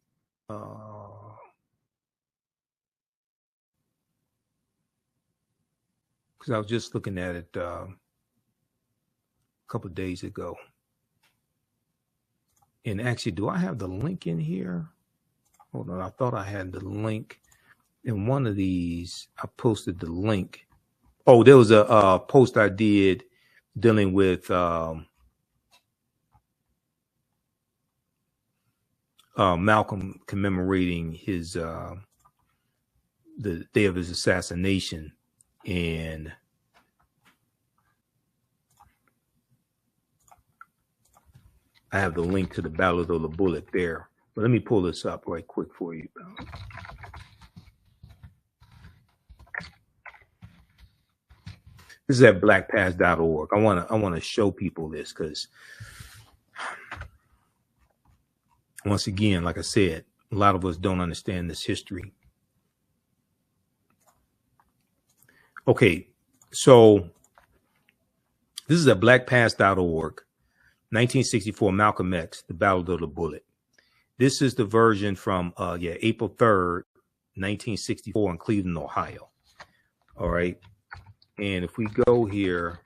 Because I was just looking at it a couple of days ago. And actually, do I have the link in here? Hold on, I thought I had the link in one of these, I posted the link. Oh, there was a post I did dealing with Malcolm commemorating his the day of his assassination, and I have the link to the Ballad of the Bullet there. But let me pull this up right quick for you. This is at blackpast.org. I want to show people this because, once again, like I said, a lot of us don't understand this history. Okay, so this is at blackpast.org. 1964, Malcolm X, The Ballad of the Bullet. This is the version from April 3rd, 1964 in Cleveland, Ohio. All right. And if we go here,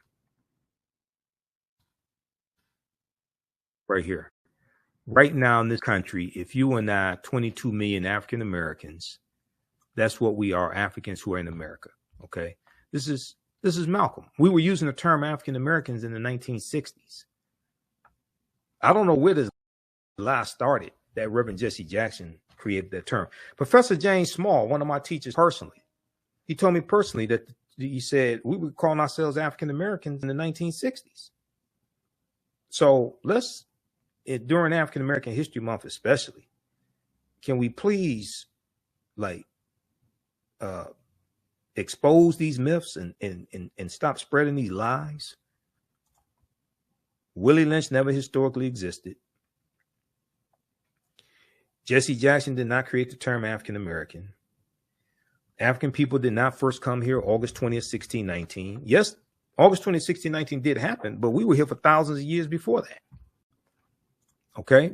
right here, right now in this country, if you and I, 22 million African Americans, that's what we are, Africans who are in America. Okay. This is Malcolm. We were using the term African Americans in the 1960s. I don't know where this lie started that Reverend Jesse Jackson created that term. Professor James Small, one of my teachers personally, he told me personally that he said we were calling ourselves African Americans in the 1960s. So let's, during African American History Month especially, can we please expose these myths and stop spreading these lies? Willie Lynch never historically existed. Jesse Jackson did not create the term African American. African people did not first come here August 20th, 1619. Yes, August 20th, 1619 did happen, but we were here for thousands of years before that. Okay.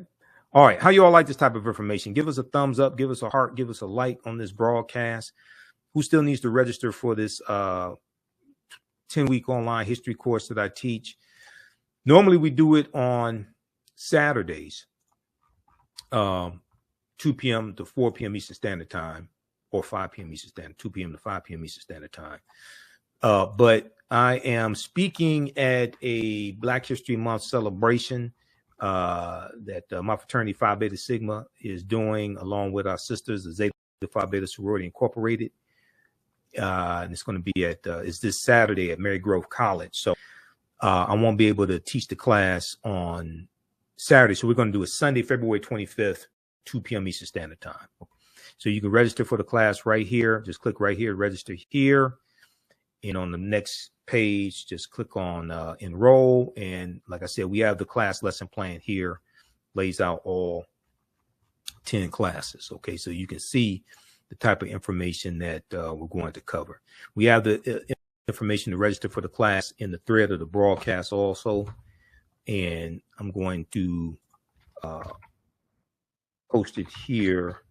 All right. How you all like this type of information? Give us a thumbs up, give us a heart, give us a like on this broadcast. Who still needs to register for this 10-week online history course that I teach? Normally we do it on Saturdays, 2 p.m. to 4 p.m. Eastern Standard Time, or 5 p.m. Eastern Standard, 2 p.m. to 5 p.m. Eastern Standard Time. But I am speaking at a Black History Month celebration that my fraternity Phi Beta Sigma is doing along with our sisters, the Zeta Phi Beta Sorority Incorporated. And it's going to be at, it's this Saturday at Mary Grove College. So I won't be able to teach the class on Saturday. So we're going to do it Sunday, February 25th, 2 p.m. Eastern Standard Time. So you can register for the class right here. Just click right here, register here. And on the next page, just click on enroll. And like I said, we have the class lesson plan here, lays out all 10 classes. Okay, so you can see the type of information that we're going to cover. We have the information to register for the class in the thread of the broadcast also. And I'm going to post it here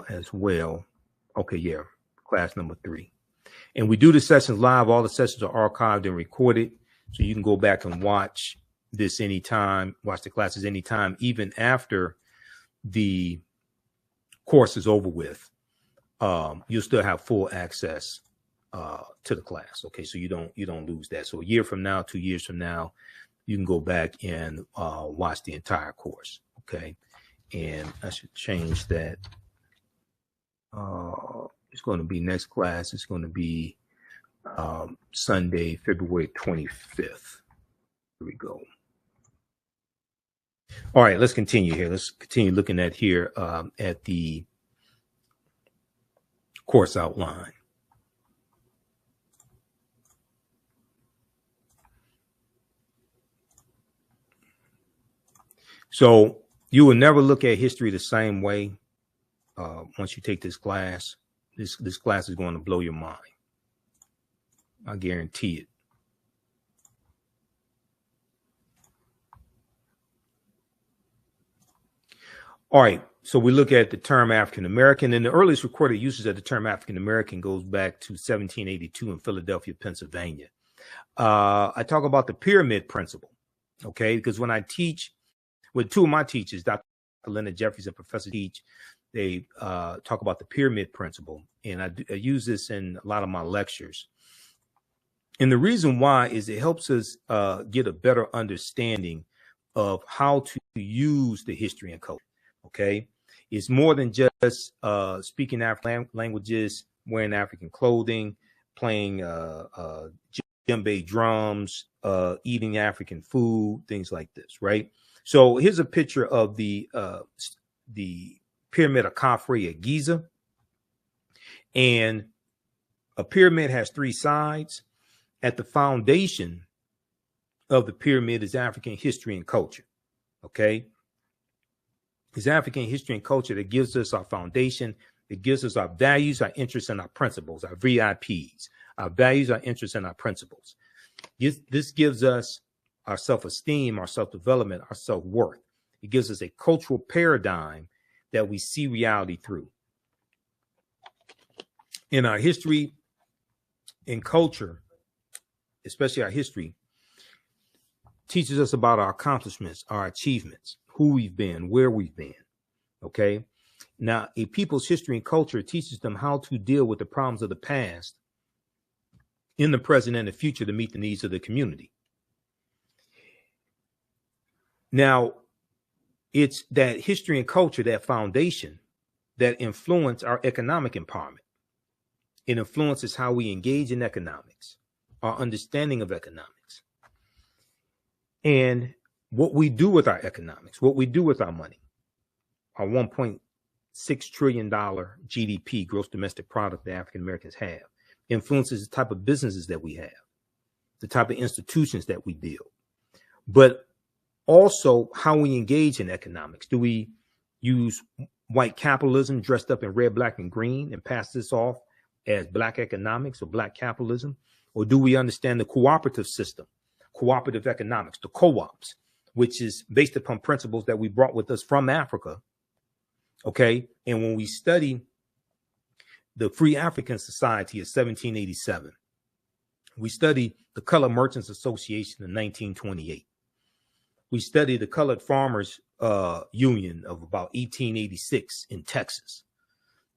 as well. Okay, yeah, class number 3. And we do the sessions live. All the sessions are archived and recorded. So you can go back and watch this anytime, watch the classes anytime, even after the course is over with. You'll still have full access to the class. Okay, so you don't lose that. So a year from now, 2 years from now, you can go back and watch the entire course. Okay, and I should change that. It's going to be next class. It's going to be Sunday, February 25th. Here we go. All right, let's continue here. Let's continue looking at here at the course outline. So you will never look at history the same way once you take this class. This class is going to blow your mind. I guarantee it. All right, so we look at the term African American, and the earliest recorded usage of the term African American goes back to 1782 in Philadelphia, Pennsylvania. I talk about the pyramid principle, okay? Because when I teach with two of my teachers, Dr. Leonard Jeffries and Professor Teach, they talk about the pyramid principle. And I use this in a lot of my lectures. And the reason why is it helps us get a better understanding of how to use the history and culture. Okay. It's more than just speaking African languages, wearing African clothing, playing djembe drums, eating African food, things like this, right? So here's a picture of the pyramid of Khafre at Giza. And a pyramid has three sides. At the foundation of the pyramid is African history and culture. Okay. It's African history and culture that gives us our foundation. It gives us our values, our interests, and our principles, our VIPs, our values, our interests, and our principles. This gives us our self-esteem, our self-development, our self-worth. It gives us a cultural paradigm that we see reality through. In our history and culture, especially our history, teaches us about our accomplishments, our achievements, who we've been, where we've been. Okay. Now, a people's history and culture teaches them how to deal with the problems of the past in the present and the future to meet the needs of the community. Now, it's that history and culture, that foundation, that influence our economic empowerment. It influences how we engage in economics, our understanding of economics, and what we do with our economics, what we do with our money. Our $1.6 trillion GDP, gross domestic product, that African Americans have, influences the type of businesses that we have, the type of institutions that we build, but also how we engage in economics. Do we use white capitalism dressed up in red, black, and green and pass this off as black economics or black capitalism? Or do we understand the cooperative system, cooperative economics, the co-ops, which is based upon principles that we brought with us from Africa? Okay. And when we study the Free African Society of 1787, we study the Colored Merchants Association in 1928. We study the Colored Farmers Union of about 1886 in Texas.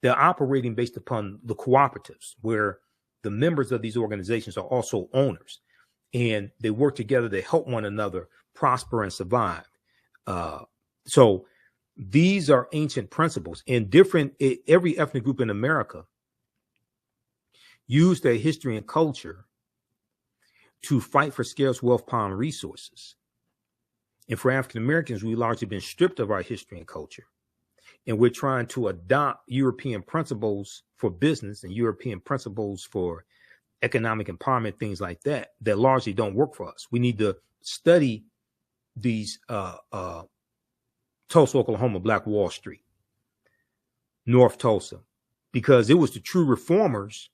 They're operating based upon the cooperatives, where the members of these organizations are also owners, and they work together to help one another prosper and survive. So these are ancient principles, and every ethnic group in America use their history and culture to fight for scarce wealth, power, and resources. And for African Americans, we've largely been stripped of our history and culture. And we're trying to adopt European principles for business and European principles for economic empowerment, things like that, that largely don't work for us. We need to study these Tulsa, Oklahoma, Black Wall Street, North Tulsa, because it was the true reformers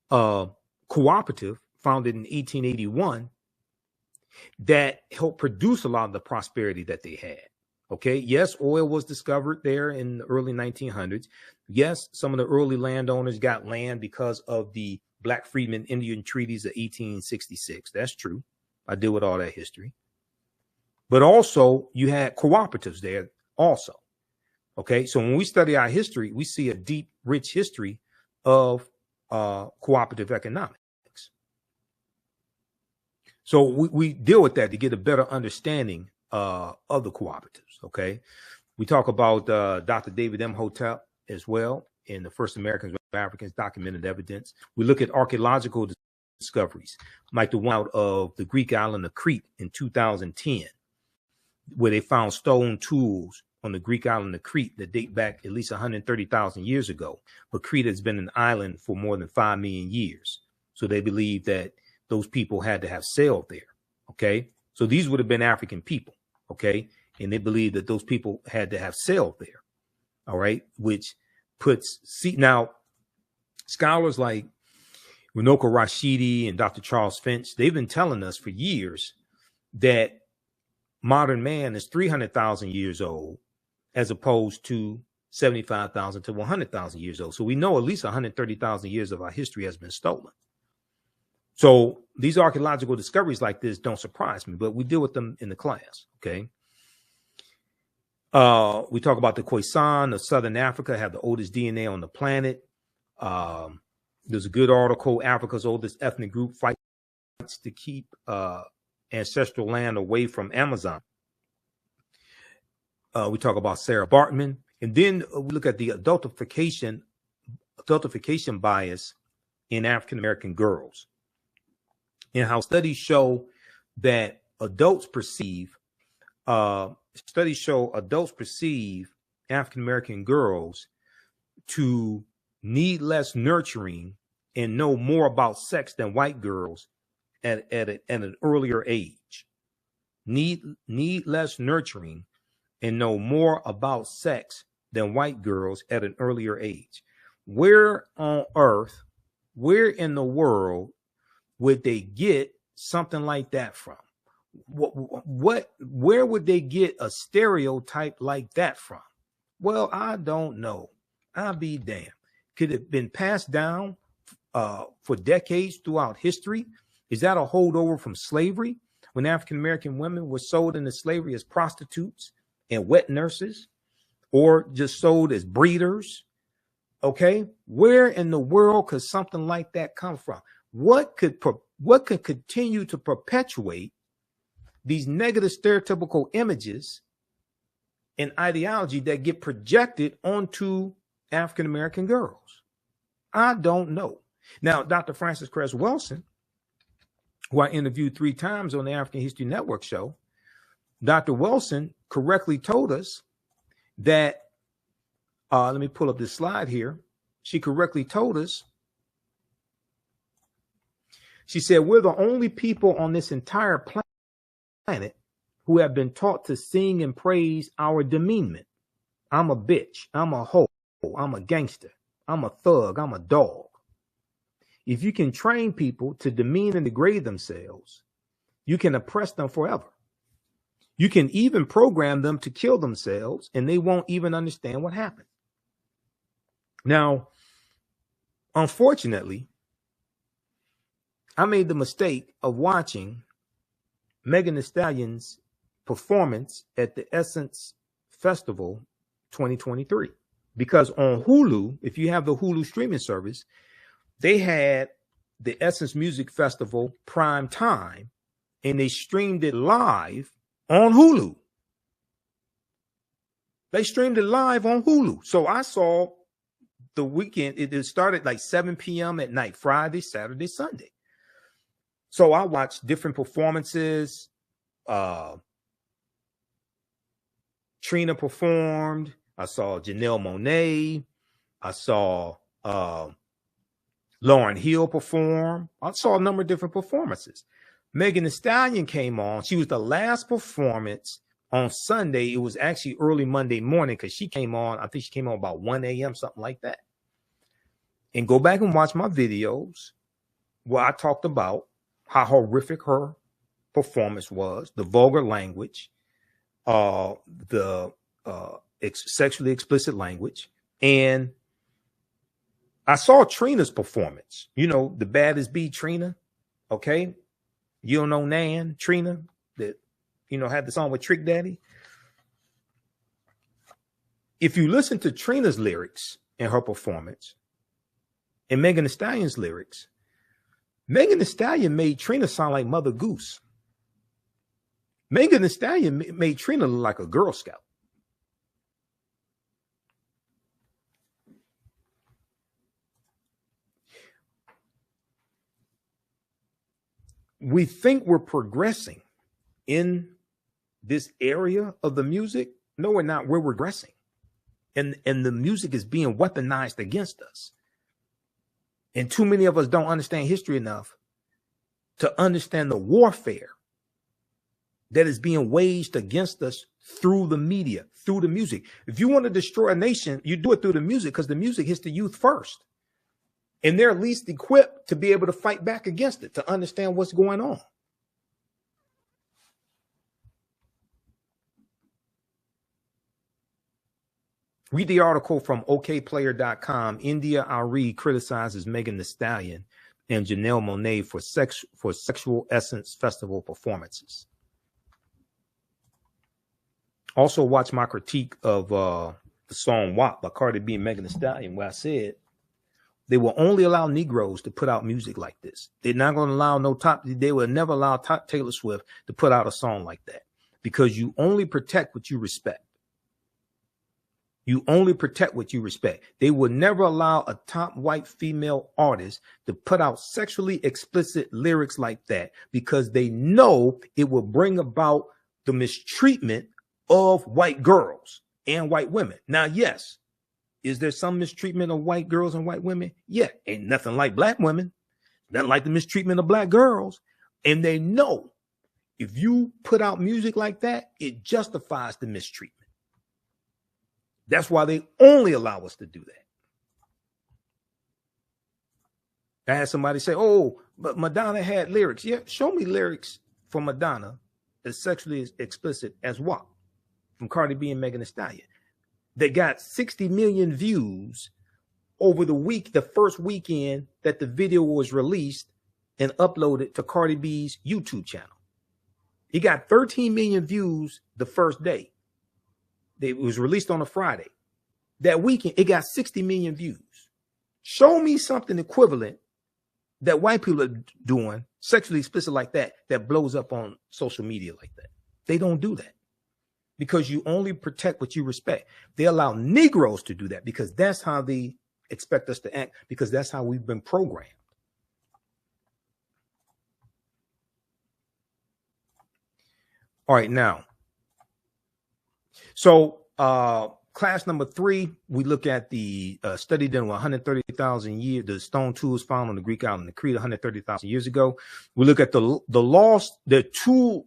cooperative founded in 1881 that helped produce a lot of the prosperity that they had. Okay. Yes, oil was discovered there in the early 1900s. Yes, some of the early landowners got land because of the Black Freedmen Indian treaties of 1866. That's true. I deal with all that history. But also you had cooperatives there also. Okay. So when we study our history, we see a deep, rich history of cooperative economics. So we deal with that to get a better understanding of the cooperatives. Okay. We talk about Dr. David Imhotep as well, in the First Americans with Africans, documented evidence. We look at archaeological discoveries, like the one out of the Greek island of Crete in 2010, where they found stone tools on the Greek island of Crete that date back at least 130,000 years ago. But Crete has been an island for more than 5 million years. So they believe that those people had to have sailed there. Okay. So these would have been African people. Okay. And they believe that those people had to have sailed there. All right. Which puts, now scholars like Runoko Rashidi and Dr. Charles Finch, they've been telling us for years that modern man is 300,000 years old, as opposed to 75,000 to 100,000 years old. So we know at least 130,000 years of our history has been stolen. So these archaeological discoveries like this don't surprise me, but we deal with them in the class. Okay. We talk about the Khoisan of Southern Africa have the oldest DNA on the planet. There's a good article, Africa's oldest ethnic group fights to keep ancestral land away from Amazon. We talk about Sara Baartman. And then we look at the adultification bias in African-American girls and how studies show that adults perceive African-American girls to need less nurturing and know more about sex than white girls at an earlier age. Need less nurturing and know more about sex than white girls at an earlier age. Where on earth, where in the world would they get something like that from? Where would they get a stereotype like that from? Well, I don't know. I'll be damned. Could it have been passed down for decades throughout history? Is that a holdover from slavery, when African-American women were sold into slavery as prostitutes and wet nurses, or just sold as breeders? Okay, where in the world could something like that come from? What could continue to perpetuate these negative stereotypical images and ideology that get projected onto African-American girls? I don't know. Now, Dr. Frances Cress Welsing, who I interviewed 3 times on the African History Network show, Dr. Welsing correctly told us that, let me pull up this slide here. She correctly told us, she said, we're the only people on this entire planet who have been taught to sing and praise our demeanment. I'm a bitch. I'm a hoe. I'm a gangster. I'm a thug. I'm a dog. If you can train people to demean and degrade themselves, you can oppress them forever. You can even program them to kill themselves, and they won't even understand what happened. Now, unfortunately, I made the mistake of watching Megan Thee Stallion's performance at the Essence Festival 2023, because on Hulu, if you have the Hulu streaming service, they had the Essence Music Festival prime time, and they streamed it live on Hulu. They streamed it live on Hulu. So I saw the weekend. It started like 7 p.m. at night, Friday, Saturday, Sunday. So I watched different performances. Trina performed. I saw Janelle Monáe. I saw Lauryn Hill perform. I saw a number of different performances. Megan Thee Stallion came on. She was the last performance on Sunday. It was actually early Monday morning because she came on. I think she came on about 1 a.m., something like that. And go back and watch my videos where I talked about how horrific her performance was, the vulgar language, the sexually explicit language. And I saw Trina's performance, you know, the baddest bee, Trina. Okay. You don't know Nan, Trina, that, you know, had the song with Trick Daddy. If you listen to Trina's lyrics in her performance and Megan Thee Stallion's lyrics, Megan Thee Stallion made Trina sound like Mother Goose. Megan Thee Stallion made Trina look like a Girl Scout. We think we're progressing in this area of the music. No, we're not. We're regressing. And the music is being weaponized against us. And too many of us don't understand history enough to understand the warfare that is being waged against us through the media, through the music. If you want to destroy a nation, you do it through the music, because the music hits the youth first. And they're least equipped to be able to fight back against it, to understand what's going on. Read the article from okplayer.com. India Ari criticizes Megan Thee Stallion and Janelle Monáe for sexual Essence Festival performances. Also, watch my critique of the song WAP by Cardi B and Megan Thee Stallion, where I said they will only allow Negroes to put out music like this. They're not going to allow they will never allow Taylor Swift to put out a song like that, because you only protect what you respect. You only protect what you respect. They will never allow a top white female artist to put out sexually explicit lyrics like that, because they know it will bring about the mistreatment of white girls and white women. Now, yes, is there some mistreatment of white girls and white women? Yeah, ain't nothing like black women, nothing like the mistreatment of black girls. And they know if you put out music like that, it justifies the mistreatment. That's why they only allow us to do that. I had somebody say, oh, but Madonna had lyrics. Yeah, show me lyrics for Madonna as sexually explicit as what? From Cardi B and Megan Thee Stallion. They got 60 million views over the first weekend that the video was released and uploaded to Cardi B's YouTube channel. He got 13 million views the first day. It was released on a Friday. That weekend, it got 60 million views. Show me something equivalent that white people are doing, sexually explicit like that, that blows up on social media like that. They don't do that, because you only protect what you respect. They allow Negroes to do that because that's how they expect us to act, because that's how we've been programmed. All right, now. So class number 3, we look at the study done 130,000 years, the stone tools found on the Greek island of Crete 130,000 years ago. We look at the 2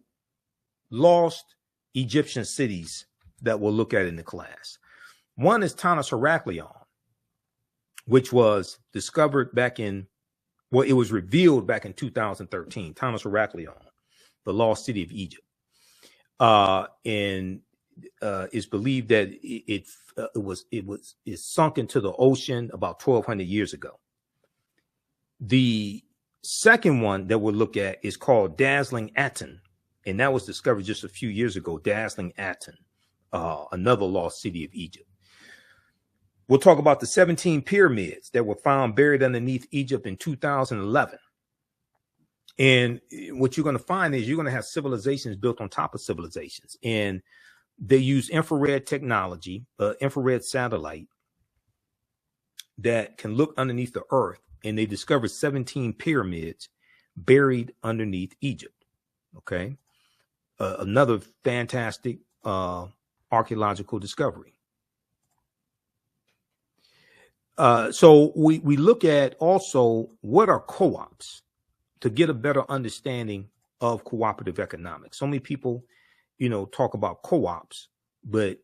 lost Egyptian cities that we'll look at in the class. One is Tanis Heraklion, which was discovered it was revealed back in 2013. Tanis Heraklion, the lost city of Egypt. And it's believed that it sunk into the ocean about 1,200 years ago. The second one that we'll look at is called Dazzling Aten, and that was discovered just a few years ago. Dazzling Aten, another lost city of Egypt. We'll talk about the 17 pyramids that were found buried underneath Egypt in 2011. And what you're going to find is you're going to have civilizations built on top of civilizations. And they use infrared technology, infrared satellite that can look underneath the earth. And they discovered 17 pyramids buried underneath Egypt. Okay. Another fantastic archaeological discovery. So we look at also what are co-ops to get a better understanding of cooperative economics. So many people, talk about co-ops, but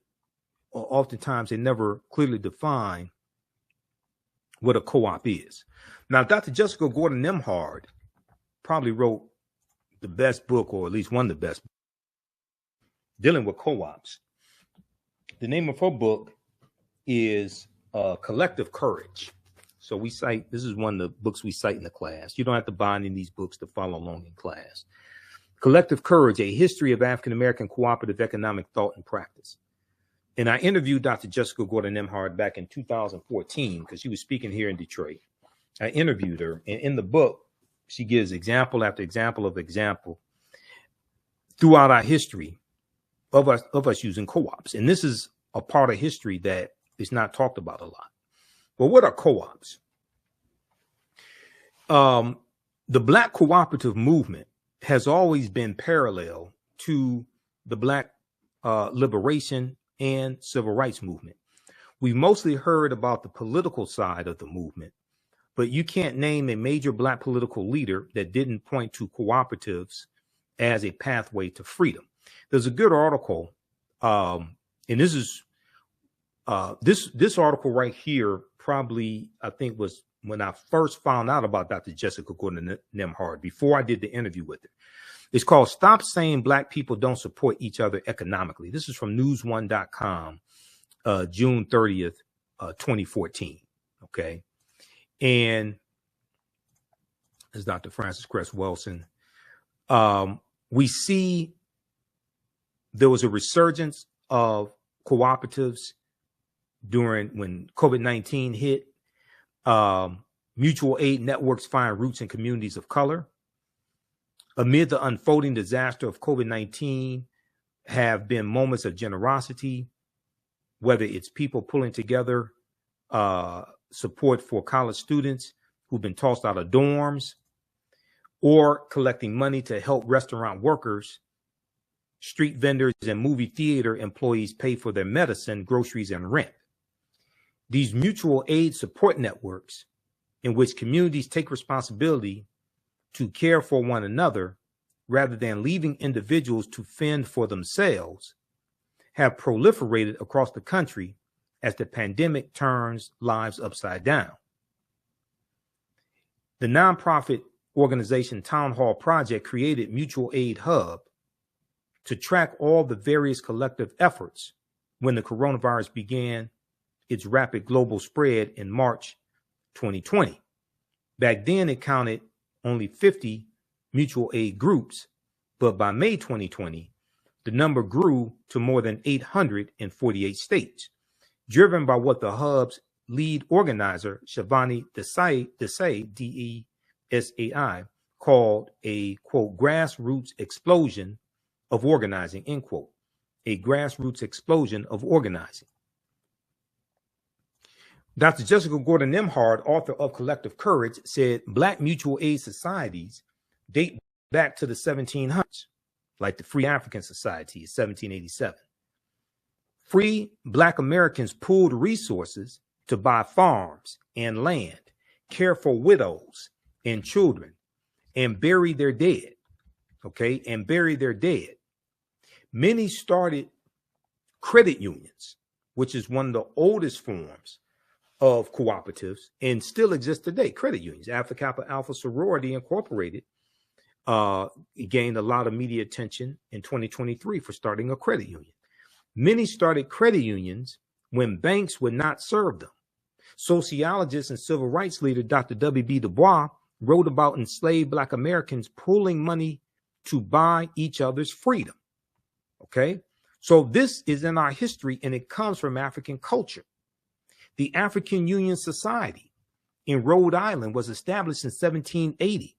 oftentimes they never clearly define what a co-op is. Now, Dr. Jessica Gordon Nembhard probably wrote the best book, or at least one of the best, dealing with co-ops. The name of her book is Collective Courage. So this is one of the books we cite in the class. You don't have to buy any of these books to follow along in class. Collective Courage, A History of African-American Cooperative Economic Thought and Practice. And I interviewed Dr. Jessica Gordon Nembhard back in 2014 because she was speaking here in Detroit. I interviewed her, and in the book, she gives example after example of example throughout our history of us using co-ops. And this is a part of history that is not talked about a lot. But what are co-ops? The Black cooperative movement has always been parallel to the Black liberation and civil rights movement. We've mostly heard about the political side of the movement, but you can't name a major Black political leader that didn't point to cooperatives as a pathway to freedom. There's a good article, and this is this article right here probably, I think, was when I first found out about Dr. Jessica Gordon Nembhard, before I did the interview with her. It's called Stop Saying Black People Don't Support Each Other Economically. This is from newsone.com, June 30th, 2014. Okay. And as Dr. Francis Cress Wilson, we see there was a resurgence of cooperatives when COVID-19 hit. Mutual aid networks find roots in communities of color. Amid the unfolding disaster of COVID-19 have been moments of generosity, whether it's people pulling together support for college students who've been tossed out of dorms, or collecting money to help restaurant workers, street vendors, and movie theater employees pay for their medicine, groceries, and rent. These mutual aid support networks, in which communities take responsibility to care for one another rather than leaving individuals to fend for themselves, have proliferated across the country as the pandemic turns lives upside down. The nonprofit organization Town Hall Project created Mutual Aid Hub to track all the various collective efforts when the coronavirus began its rapid global spread in March 2020. Back then, it counted only 50 mutual aid groups, but by May 2020, the number grew to more than 800 in 48 states, driven by what the hub's lead organizer, Shivani Desai, D-E-S-A-I, called a, quote, grassroots explosion of organizing, end quote, a grassroots explosion of organizing. Dr. Jessica Gordon Nimhard, author of Collective Courage, said Black mutual aid societies date back to the 1700s, like the Free African Society in 1787. Free Black Americans pooled resources to buy farms and land, care for widows and children, and bury their dead, okay, and bury their dead. Many started credit unions, which is one of the oldest forms of cooperatives and still exists today. Credit unions, Alpha Kappa Alpha Sorority Incorporated, gained a lot of media attention in 2023 for starting a credit union. Many started credit unions when banks would not serve them. Sociologist and civil rights leader Dr. W.B. Du Bois wrote about enslaved Black Americans pooling money to buy each other's freedom. Okay, so this is in our history, and it comes from African culture. The African Union Society in Rhode Island was established in 1780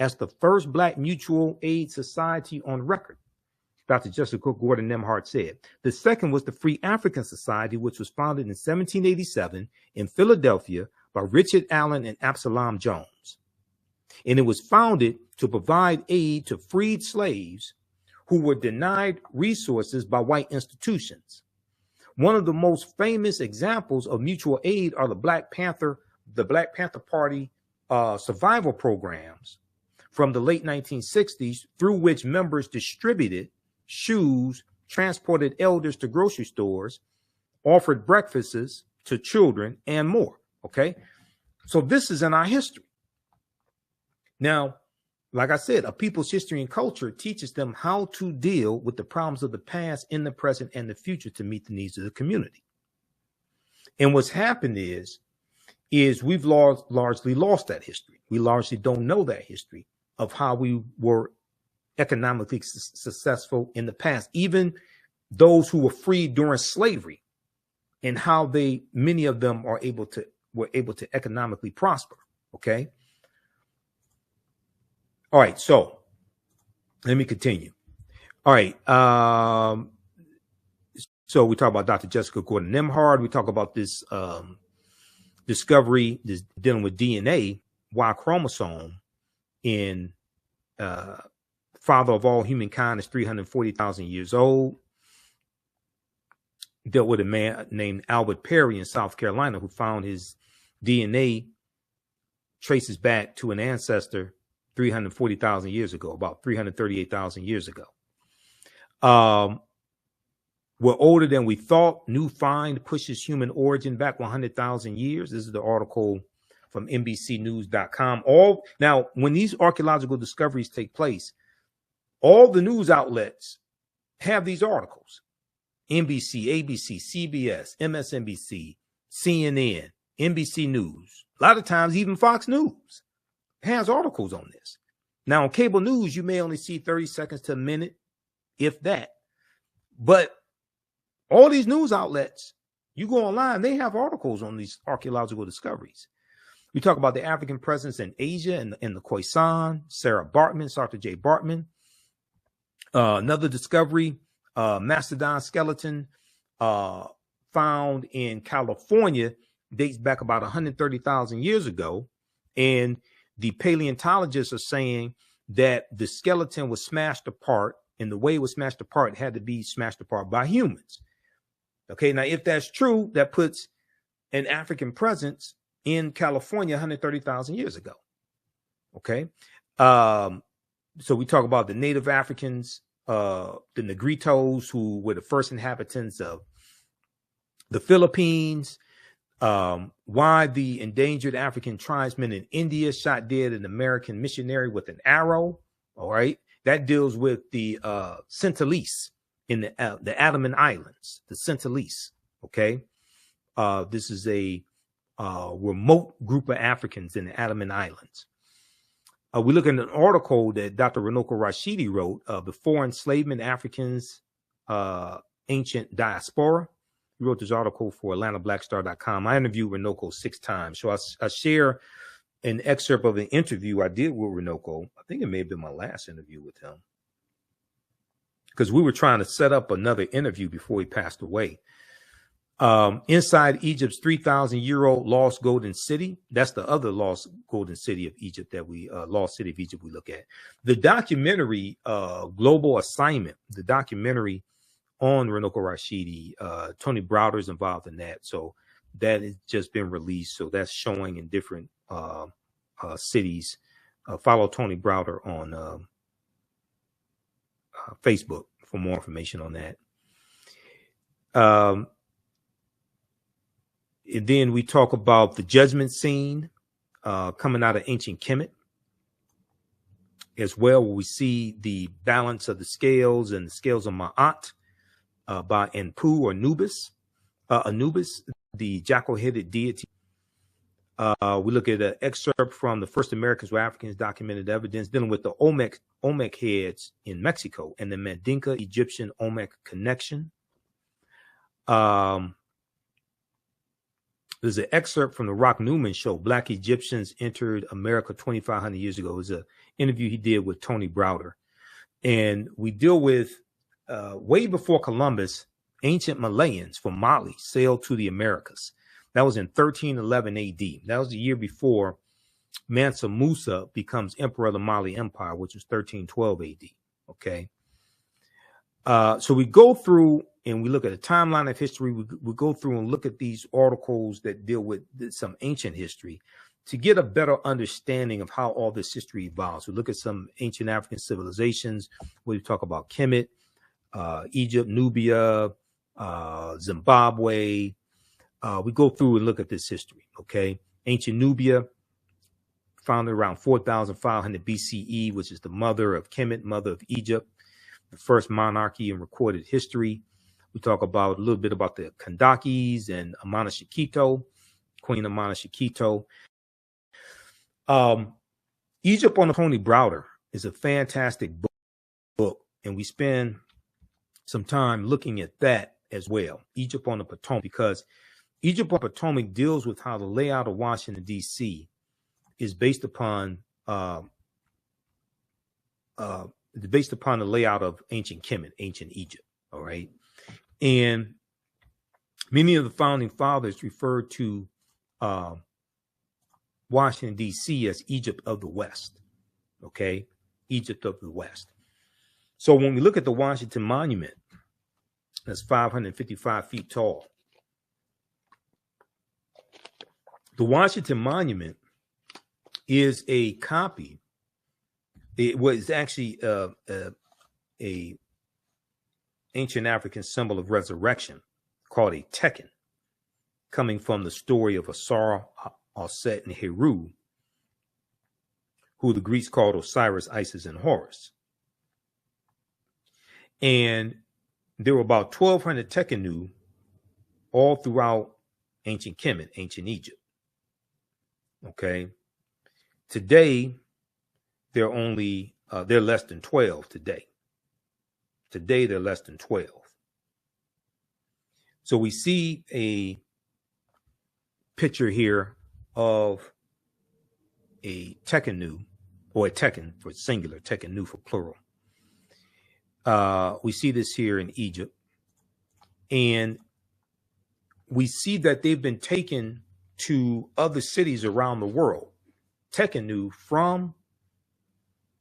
as the first Black mutual aid society on record, Dr. Jessica Gordon Nimhard said. The second was the Free African Society, which was founded in 1787 in Philadelphia by Richard Allen and Absalom Jones. And it was founded to provide aid to freed slaves who were denied resources by white institutions. One of the most famous examples of mutual aid are the Black Panther Party survival programs from the late 1960s, through which members distributed shoes, transported elders to grocery stores, offered breakfasts to children, and more. Okay, so this is in our history. Now, like I said, a people's history and culture teaches them how to deal with the problems of the past in the present and the future to meet the needs of the community. And what's happened is we've largely lost that history. We largely don't know that history of how we were economically successful in the past, even those who were freed during slavery, and how many of them were able to economically prosper. Okay. All right, so let me continue. All right, so we talk about Dr. Jessica Gordon Nimhard. We talk about this discovery, this dealing with DNA, Y chromosome in father of all humankind is 340,000 years old. Dealt with a man named Albert Perry in South Carolina who found his DNA traces back to an ancestor 340,000 years ago, about 338,000 years ago. We're older than we thought. New find pushes human origin back 100,000 years. This is the article from NBCnews.com. Now, when these archaeological discoveries take place, all the news outlets have these articles. NBC, ABC, CBS, MSNBC, CNN, NBC News. A lot of times, even Fox News has articles on this. Now, on cable news, you may only see 30 seconds to a minute, if that. But All these news outlets, you go online, they have articles on these archaeological discoveries. We talk about the African presence in Asia and the Khoisan, Sara Baartman, Sartor J. Baartman. Another discovery, mastodon skeleton found in California, dates back about 130,000 years ago. And the paleontologists are saying that the skeleton was smashed apart, and the way it was smashed apart had to be smashed apart by humans. Okay, now if that's true, that puts an African presence in California 130,000 years ago. Okay, so we talk about the native Africans, the Negritos, who were the first inhabitants of the Philippines. Why the endangered African tribesmen in India shot dead an American missionary with an arrow. All right, that deals with the Sentinelese in the Andaman Islands, the Sentinelese. Okay, this is a remote group of Africans in the Andaman Islands. We look at an article that Dr. Runoko Rashidi wrote, Before Enslavement, Africans, Ancient Diaspora. He wrote this article for AtlantaBlackStar.com. I interviewed Runoko 6 times. So I share an excerpt of an interview I did with Runoko. I think it may have been my last interview with him, because we were trying to set up another interview before he passed away. Inside Egypt's 3,000-year-old lost golden city. That's the other lost golden city of Egypt that we lost city of Egypt we look at. The documentary Global Assignment, the documentary on Runoko Rashidi, Tony Browder is involved in that. So that has just been released. So that's showing in different cities. Follow Tony Browder on Facebook for more information on that. And then we talk about the judgment scene coming out of ancient Kemet as well, where we see the balance of the scales and the scales of Ma'at by Anpu or Anubis, the jackal-headed deity. We look at an excerpt from the first Americans were Africans documented evidence dealing with the Olmec heads in Mexico and the Mandinka Egyptian Olmec connection. There's an excerpt from the Rock Newman show, Black Egyptians Entered America 2,500 years ago. It was an interview he did with Tony Browder. And we deal with, way before Columbus, ancient Malayans from Mali sailed to the Americas. That was in 1311 AD. That was the year before Mansa Musa becomes emperor of the Mali Empire, which was 1312 AD. Okay. So we go through and we look at a timeline of history. We go through and look at these articles that deal with some ancient history to get a better understanding of how all this history evolves. We look at some ancient African civilizations. We talk about Kemet, Egypt, Nubia, Zimbabwe. We go through and look at this history. Okay. Ancient Nubia, founded around 4,500 BCE, which is the mother of Kemet, mother of Egypt, the first monarchy in recorded history. We talk about a little bit about the Kandakis and Amana Shikito, Queen Amana Shikito. Egypt on Tony Browder is a fantastic book, and we spend some time looking at that as well. Egypt on the Potomac, because Egypt on the Potomac deals with how the layout of Washington, D.C. is based upon the layout of ancient Kemet, ancient Egypt. All right. And many of the founding fathers referred to Washington, D.C. as Egypt of the West. Okay. Egypt of the West. So when we look at the Washington Monument, that's 555 feet tall. The Washington Monument is a copy. It was actually a ancient African symbol of resurrection called a Tekken, coming from the story of Asar, Aset, and Heru, who the Greeks called Osiris, Isis, and Horus. And there were about 1,200 Tekkenu all throughout ancient Kemet, ancient Egypt. Okay. Today, they're less than 12 today. Today, they're less than 12. So we see a picture here of a Tekenu, or a Tekken for singular, Tekenu for plural. We see this here in Egypt, and we see that they've been taken to other cities around the world. Tekenu from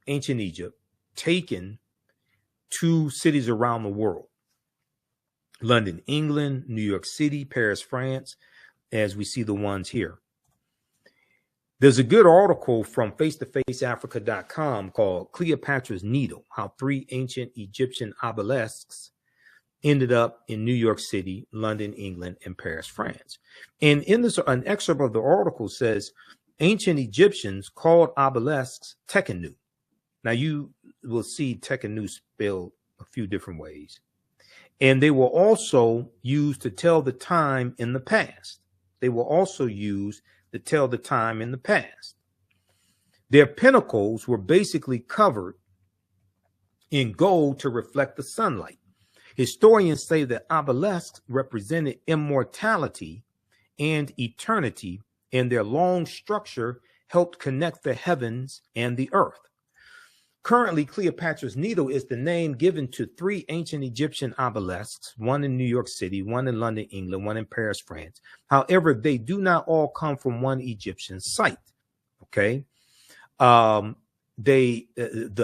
ancient Egypt, taken to cities around the world. London, England, New York City, Paris, France, as we see the ones here. There's a good article from face-to-faceafrica.com called Cleopatra's Needle, How 3 Ancient Egyptian Obelisks Ended Up in New York City, London, England, and Paris, France. And in this, an excerpt of the article says, ancient Egyptians called obelisks Tekenu. Now you will see Tekenu spelled a few different ways. And they were also used to tell the time in the past. They were also used to tell the time in the past. Their pinnacles were basically covered in gold to reflect the sunlight. Historians say that obelisks represented immortality and eternity, and their long structure helped connect the heavens and the earth. Currently, Cleopatra's Needle is the name given to 3 ancient Egyptian obelisks, one in New York City, one in London, England, one in Paris, France. However, they do not all come from one Egyptian site. Okay. The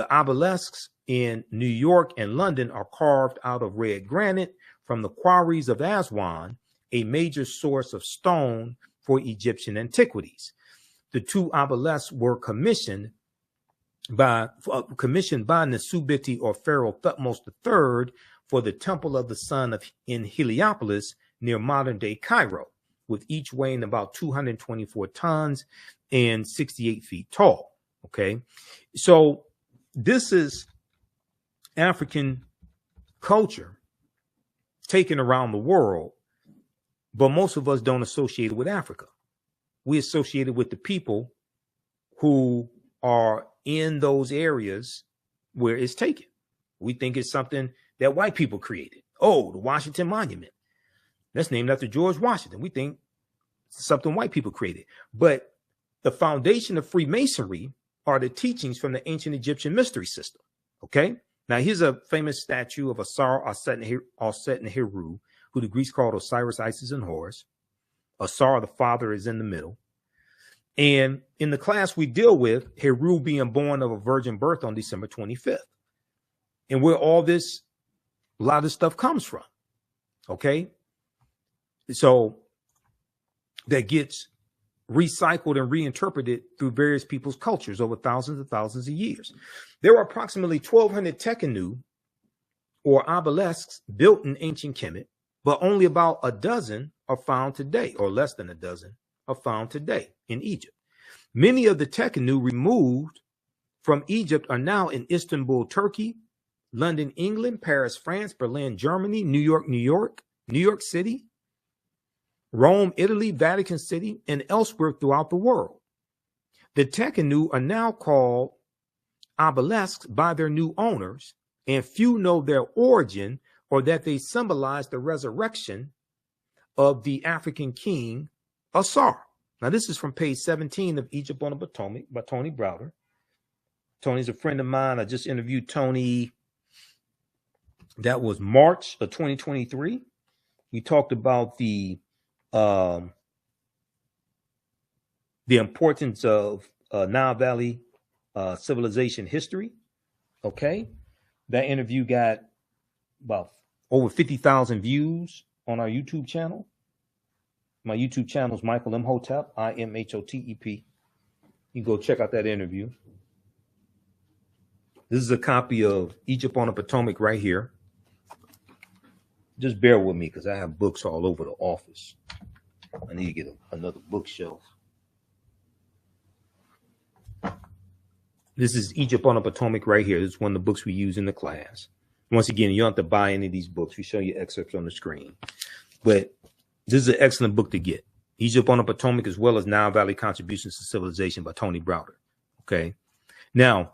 obelisks in New York and London are carved out of red granite from the quarries of Aswan, a major source of stone for Egyptian antiquities. The 2 obelisks were commissioned by Nesubiti or Pharaoh Thutmose III for the Temple of the Sun in Heliopolis near modern-day Cairo, with each weighing about 224 tons and 68 feet tall. Okay, so this is African culture taken around the world, but most of us don't associate it with Africa. We associate it with the people who are in those areas where it's taken. We think it's something that white people created. Oh, the Washington Monument. That's named after George Washington. We think it's something white people created. But the foundation of Freemasonry are the teachings from the ancient Egyptian mystery system. Okay? Now, here's a famous statue of Asar, Aset, and Heru, who the Greeks called Osiris, Isis, and Horus. Asar, the father, is in the middle. And in the class we deal with, Heru being born of a virgin birth on December 25th. And where a lot of this stuff comes from. Okay? So that gets recycled and reinterpreted through various people's cultures over thousands and thousands of years. There are approximately 1,200 Tekenu, or obelisks, built in ancient Kemet, but only about a dozen are found today, or less than a dozen are found today in Egypt. Many of the Tekenu removed from Egypt are now in Istanbul, Turkey, London, England, Paris, France, Berlin, Germany, New York City, Rome, Italy, Vatican City, and elsewhere throughout the world. The Tekenu are now called obelisks by their new owners, and few know their origin or that they symbolize the resurrection of the African king Asar. Now, this is from page 17 of Egypt on the Potomac by Tony Browder. Tony's a friend of mine. I just interviewed Tony. That was March of 2023. We talked about the importance of Nile Valley civilization history. Okay. That interview got about over 50,000 views on our YouTube channel. My YouTube channel is Michael Imhotep, Imhotep. You can go check out that interview. This is a copy of Egypt on the Potomac right here. Just bear with me because I have books all over the office. I need to get another bookshelf. This is Egypt on the Potomac right here. This is one of the books we use in the class. Once again, you don't have to buy any of these books. We show you excerpts on the screen. But this is an excellent book to get. Egypt on the Potomac, as well as Nile Valley Contributions to Civilization by Tony Browder. Okay. Now,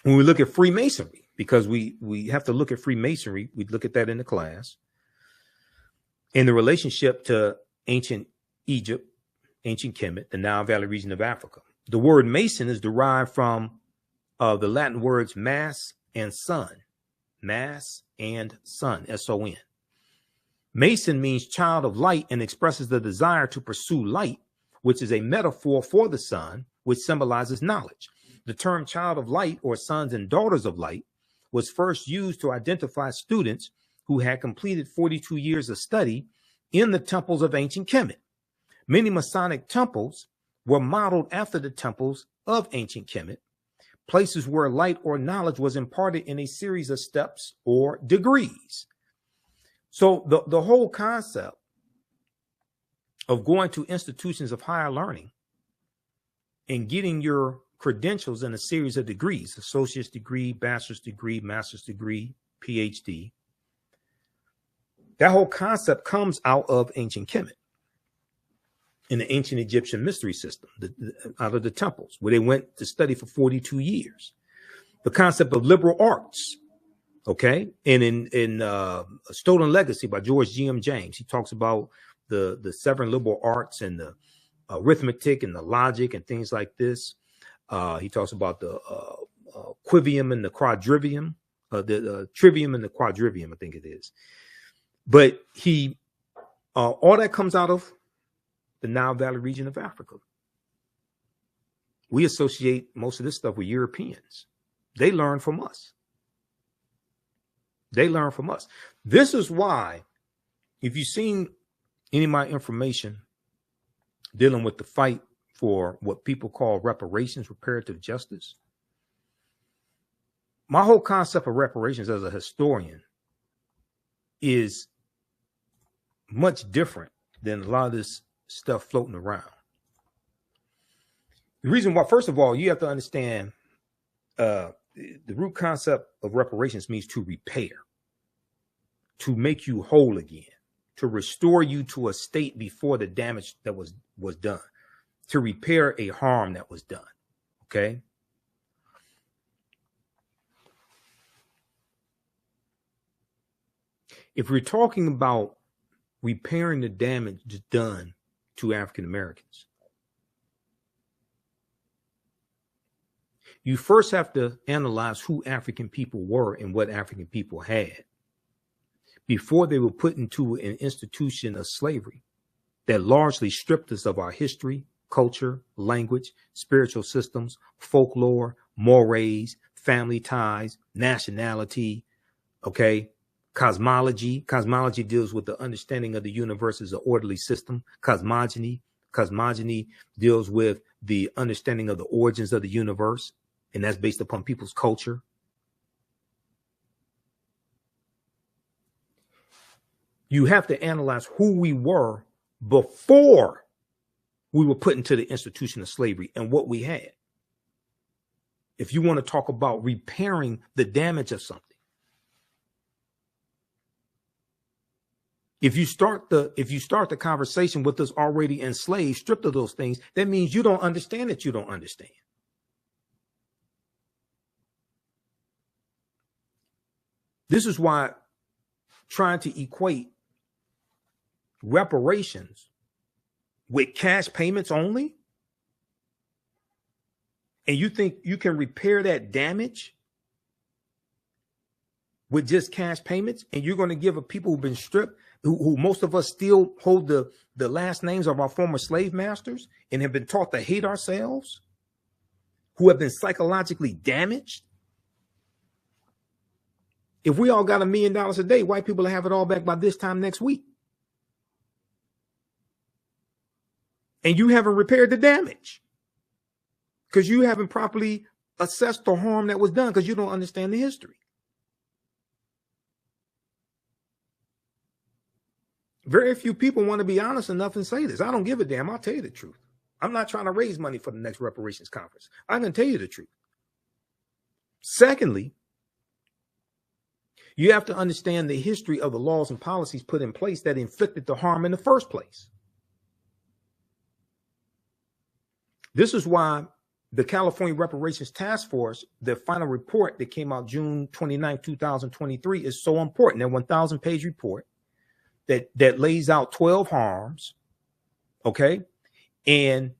when we look at Freemasonry, because we have to look at Freemasonry, we look at that in the class. in the relationship to ancient Egypt, ancient Kemet, the Nile Valley region of Africa. The word Mason is derived from the Latin words mass and sun. Mass and sun, S-O-N. Mason means child of light and expresses the desire to pursue light, which is a metaphor for the sun, which symbolizes knowledge. The term child of light, or sons and daughters of light, was first used to identify students who had completed 42 years of study in the temples of ancient Kemet. Many Masonic temples were modeled after the temples of ancient Kemet, places where light or knowledge was imparted in a series of steps or degrees. So the whole concept of going to institutions of higher learning and getting your credentials in a series of degrees, associate's degree, bachelor's degree, master's degree, PhD, that whole concept comes out of ancient Kemet, in the ancient Egyptian mystery system, out of the temples, where they went to study for 42 years. The concept of liberal arts, okay? And in Stolen Legacy by George G.M. James, he talks about the 7 liberal arts and the arithmetic and the logic and things like this. He talks about the quivium and the quadrivium, the trivium and the quadrivium, I think it is. But all that comes out of the Nile Valley region of Africa. We associate most of this stuff with Europeans. They learn from us. They learn from us. This is why, if you've seen any of my information dealing with the fight for what people call reparations, reparative justice, my whole concept of reparations as a historian is much different than a lot of this stuff floating around. The reason why, first of all, you have to understand the root concept of reparations means to repair, to make you whole again, to restore you to a state before the damage that was done, to repair a harm that was done. Okay. If we're talking about repairing the damage done to African Americans, you first have to analyze who African people were and what African people had before they were put into an institution of slavery that largely stripped us of our history, culture, language, spiritual systems, folklore, mores, family ties, nationality, okay? Cosmology. Cosmology deals with the understanding of the universe as an orderly system. Cosmogony deals with the understanding of the origins of the universe, and that's based upon people's culture. You have to analyze who we were before we were put into the institution of slavery and what we had. If you want to talk about repairing the damage of something, if you start the conversation with us already enslaved, stripped of those things, that means you don't understand that you don't understand. This is why trying to equate reparations with cash payments only, and you think you can repair that damage with just cash payments, and you're going to give a people who've been stripped, who most of us still hold the last names of our former slave masters and have been taught to hate ourselves, who have been psychologically damaged. If we all got $1 million a day, white people will have it all back by this time next week. And you haven't repaired the damage because you haven't properly assessed the harm that was done because you don't understand the history. Very few people want to be honest enough and say this. I don't give a damn. I'll tell you the truth. I'm not trying to raise money for the next reparations conference. I'm going to tell you the truth. Secondly, you have to understand the history of the laws and policies put in place that inflicted the harm in the first place. This is why the California Reparations Task Force, the final report that came out June 29, 2023, is so important. That 1,000-page report that lays out 12 harms, okay, and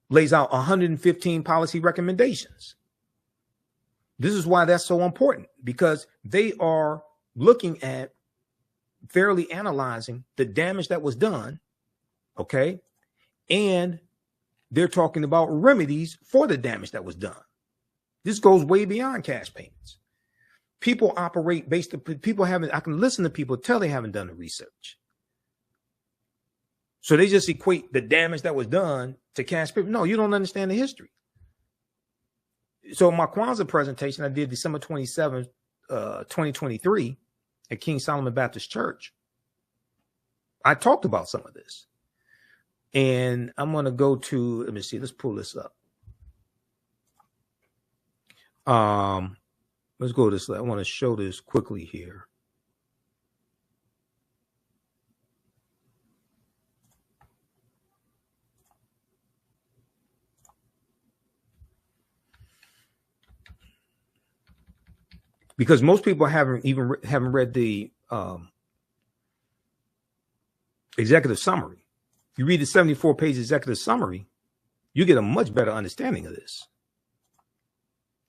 lays out 115 policy recommendations. This is why that's so important, because they are looking at fairly analyzing the damage that was done, okay, and they're talking about remedies for the damage that was done. This goes way beyond cash payments. People operate based on people haven't. I can listen to people tell they haven't done the research. So they just equate the damage that was done to cash payments. No, you don't understand the history. So my Kwanzaa presentation I did December 27th, 2023 at King Solomon Baptist Church. I talked about some of this. And I'm going to go to, let me see, let's pull this up. Let's go to this. I want to show this quickly here. Because most people haven't read the executive summary. If you read the 74-page executive summary, you get a much better understanding of this.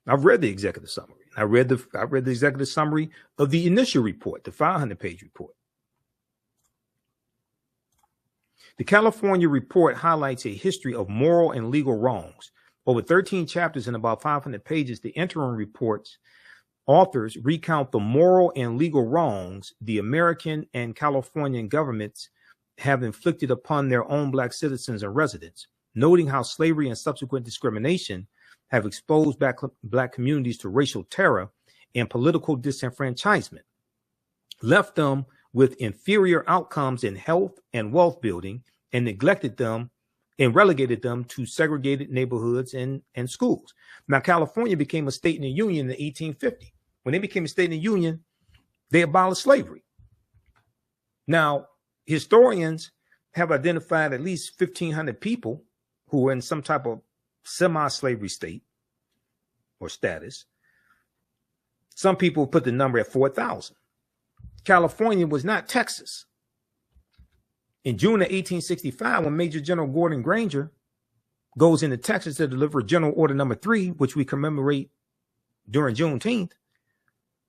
I've read the executive summary. I read the executive summary of the initial report, the 500-page report. The California report highlights a history of moral and legal wrongs. Over 13 chapters and about 500 pages, the interim report's authors recount the moral and legal wrongs the American and Californian governments have inflicted upon their own Black citizens and residents, noting how slavery and subsequent discrimination have exposed Black communities to racial terror and political disenfranchisement, left them with inferior outcomes in health and wealth building, and neglected them and relegated them to segregated neighborhoods and schools. Now, California became a state in the Union in 1850. When they became a state in the Union, they abolished slavery. Now, historians have identified at least 1,500 people who were in some type of semi-slavery state or status. Some people put the number at 4,000. California was not Texas. In June of 1865, when Major General Gordon Granger goes into Texas to deliver General Order Number 3, which we commemorate during Juneteenth,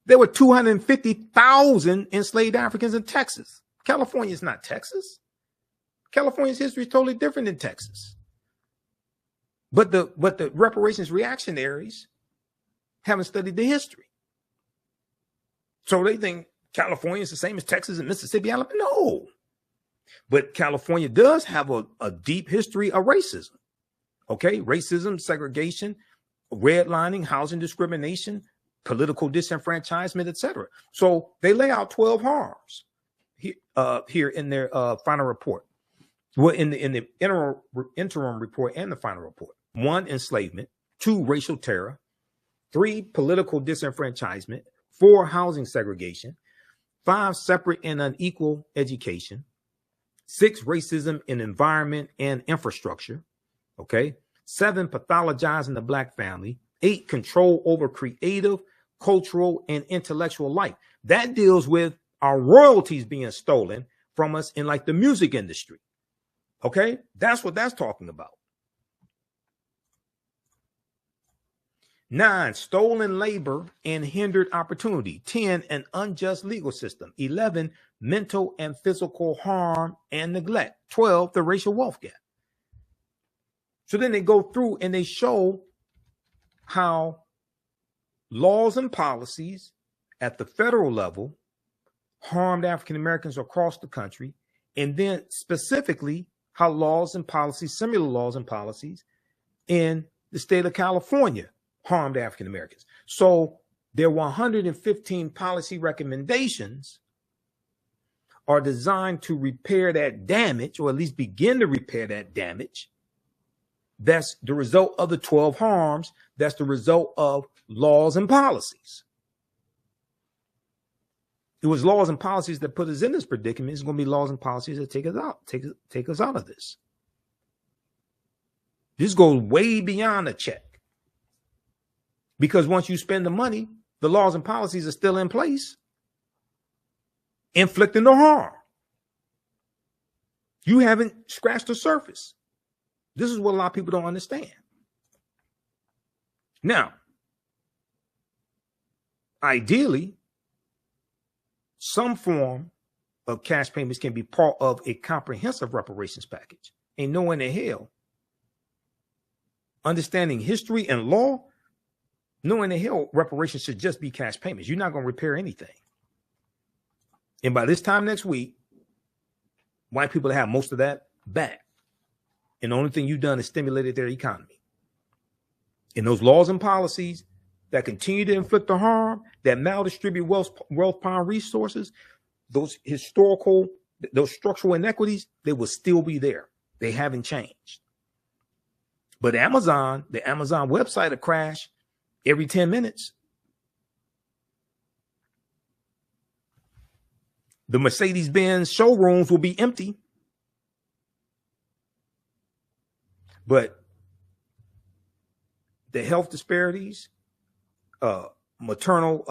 there were 250,000 enslaved Africans in Texas. California is not Texas. California's history is totally different than Texas. But the reparations reactionaries haven't studied the history. So they think California is the same as Texas and Mississippi, Alabama. No. But California does have a deep history of racism. Okay, racism, segregation, redlining, housing discrimination, political disenfranchisement, etc. So they lay out 12 harms here in their final report. Well, in the interim report and the final report. 1, enslavement. 2, racial terror. 3, political disenfranchisement. 4, housing segregation. 5, separate and unequal education. 6, racism in environment and infrastructure. Okay. 7, pathologizing the Black family. 8, control over creative, cultural, and intellectual life. That deals with our royalties being stolen from us in like the music industry. Okay. That's what that's talking about. 9, stolen labor and hindered opportunity. 10, an unjust legal system. 11, mental and physical harm and neglect. 12, the racial wealth gap. So then they go through and they show how laws and policies at the federal level harmed African Americans across the country, and then specifically how laws and policies, similar laws and policies in the state of California harmed African Americans. So their 115 policy recommendations are designed to repair that damage, or at least begin to repair that damage. That's the result of the 12 harms. That's the result of laws and policies. It was laws and policies that put us in this predicament. It's going to be laws and policies that take us out of this. This goes way beyond a check. Because once you spend the money, the laws and policies are still in place. inflicting the harm. You haven't scratched the surface. This is what a lot of people don't understand. Now, ideally, some form of cash payments can be part of a comprehensive reparations package. Ain't no way in the hell. Understanding history and law, no in the hell reparations should just be cash payments. You're not going to repair anything. And by this time next week, white people have most of that back. And the only thing you've done is stimulated their economy. And those laws and policies that continue to inflict the harm, that maldistribute wealth, power, and resources, those structural inequities, they will still be there. They haven't changed. But the Amazon website will crash every 10 minutes. The Mercedes-Benz showrooms will be empty. But the health disparities, maternal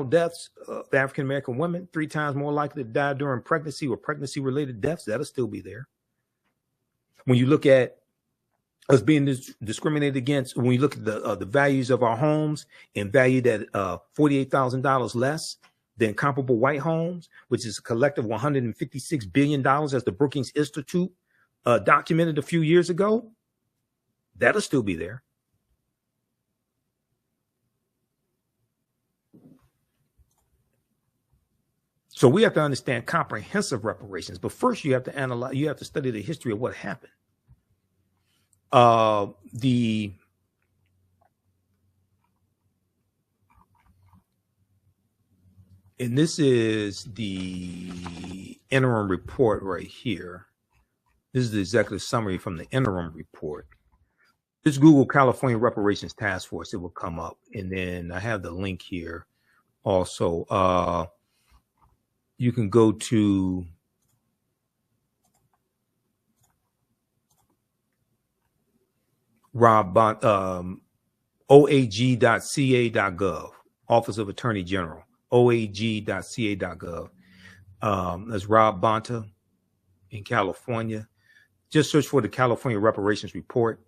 deaths of African-American women, 3 times more likely to die during pregnancy or pregnancy-related deaths, that'll still be there. When you look at us being discriminated against, when you look at the values of our homes and valued at $48,000 less than comparable white homes, which is a collective $156 billion, as the Brookings Institute documented a few years ago, that'll still be there. So we have to understand comprehensive reparations, but first you have to analyze, you have to study the history of what happened. And this is the interim report right here. This is the executive summary from the interim report. This Google California Reparations Task Force, it will come up. And then I have the link here also. You can go to oag.ca.gov, Office of Attorney General, oag.ca.gov. That's Rob Bonta in California. Just search for the California Reparations Report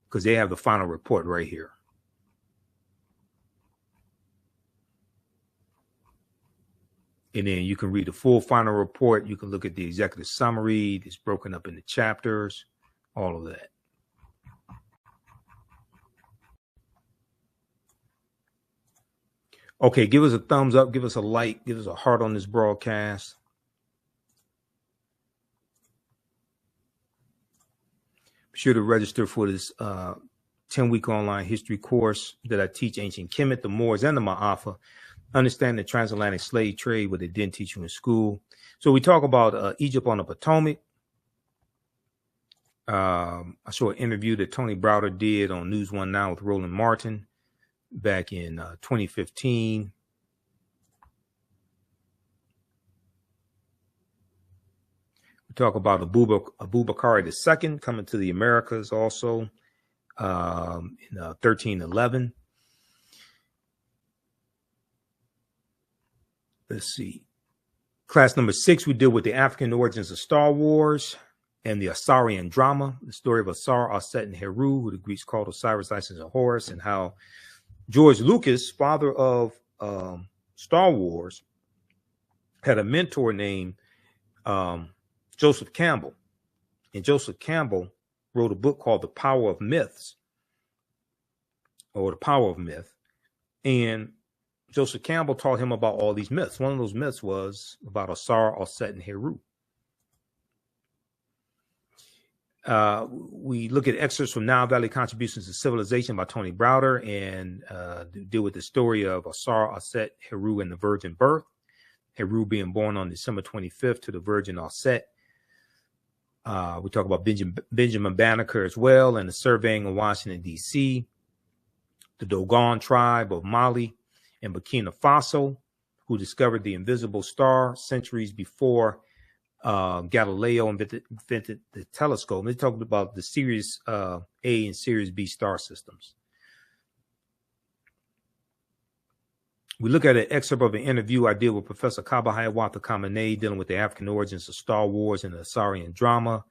because they have the final report right here. And then you can read the full final report. You can look at the executive summary. It's broken up into chapters, all of that. Okay, give us a thumbs up, give us a like, give us a heart on this broadcast. Be sure to register for this 10-week online history course that I teach ancient Kemet, the Moors, and the Maafa. Understand the transatlantic slave trade, what they didn't teach you in school. So we talk about Egypt on the Potomac. I saw an interview that Tony Browder did on News One Now with Roland Martin back in 2015. We talk about Abubakar II coming to the Americas also in 1311. Let's see. Class number 6, we deal with the African origins of Star Wars and the Asarian drama, the story of Asar, Aset, and Heru, who the Greeks called Osiris, Isis, and Horus, and how George Lucas, father of Star Wars, had a mentor named Joseph Campbell. And Joseph Campbell wrote a book called The Power of Myths, or The Power of Myth. And Joseph Campbell taught him about all these myths. One of those myths was about Asar, Aset, and Heru. We look at excerpts from Nile Valley Contributions to Civilization by Tony Browder and deal with the story of Asar, Aset, Heru, and the virgin birth. Heru being born on December 25th to the virgin Aset. We talk about Benjamin Banneker as well and the surveying of Washington, D.C., the Dogon tribe of Mali and Burkina Faso, who discovered the invisible star centuries before Galileo invented the telescope. And they talked about the Sirius A and Sirius B star systems. We look at an excerpt of an interview I did with Professor Kaba Hiawatha Kamene dealing with the African origins of Star Wars and the Assyrian drama.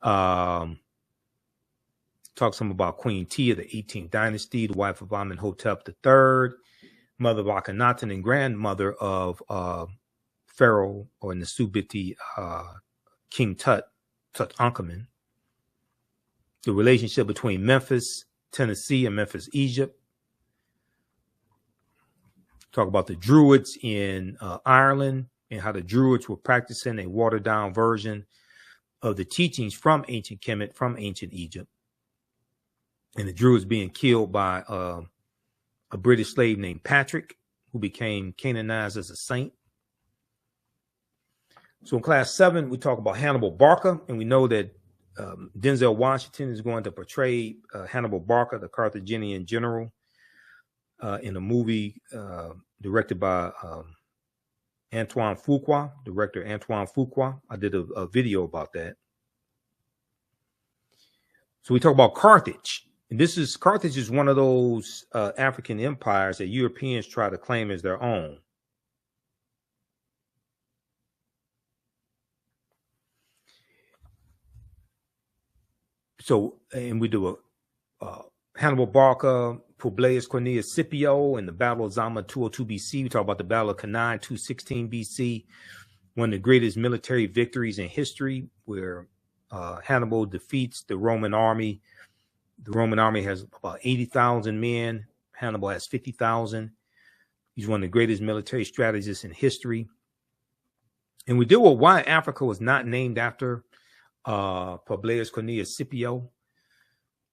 Talks some about Queen Tia, the 18th dynasty, the wife of Imhotep III, mother of Akhenaten and grandmother of Pharaoh or Nesubiti King Tutankhamun. The relationship between Memphis, Tennessee, and Memphis, Egypt. Talk about the Druids in Ireland and how the Druids were practicing a watered down version of the teachings from ancient Kemet, from ancient Egypt. And the Druids being killed by a British slave named Patrick, who became canonized as a saint. So in class 7, we talk about Hannibal Barca, and we know that Denzel Washington is going to portray Hannibal Barca, the Carthaginian general, in a movie directed by Antoine Fuqua, director Antoine Fuqua. I did a video about that. So we talk about Carthage. And Carthage is one of those African empires that Europeans try to claim as their own. So, and we do a Hannibal Barca, Publius Cornelius Scipio, and the Battle of Zama 202 BC. We talk about the Battle of Cannae 216 BC, one of the greatest military victories in history, where Hannibal defeats the Roman army. The Roman army has about 80,000 men. Hannibal has 50,000. He's one of the greatest military strategists in history. And we deal with why Africa was not named after Publius Cornelius Scipio,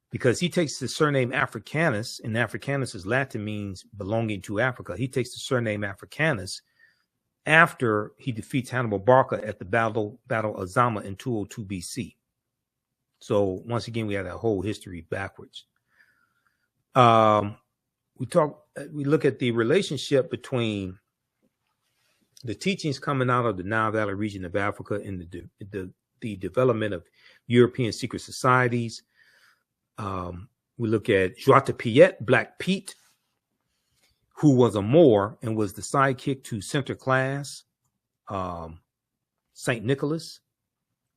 because he takes the surname Africanus, and Africanus is Latin, means belonging to Africa. He takes the surname Africanus after he defeats Hannibal Barca at the Battle of Zama in 202 BC. So once again, we have that whole history backwards. We look at the relationship between the teachings coming out of the Nile Valley region of Africa and the development of European secret societies. We look at Joie de Piet, Black Pete, who was a Moor and was the sidekick to Sinterklaas, Saint Nicholas.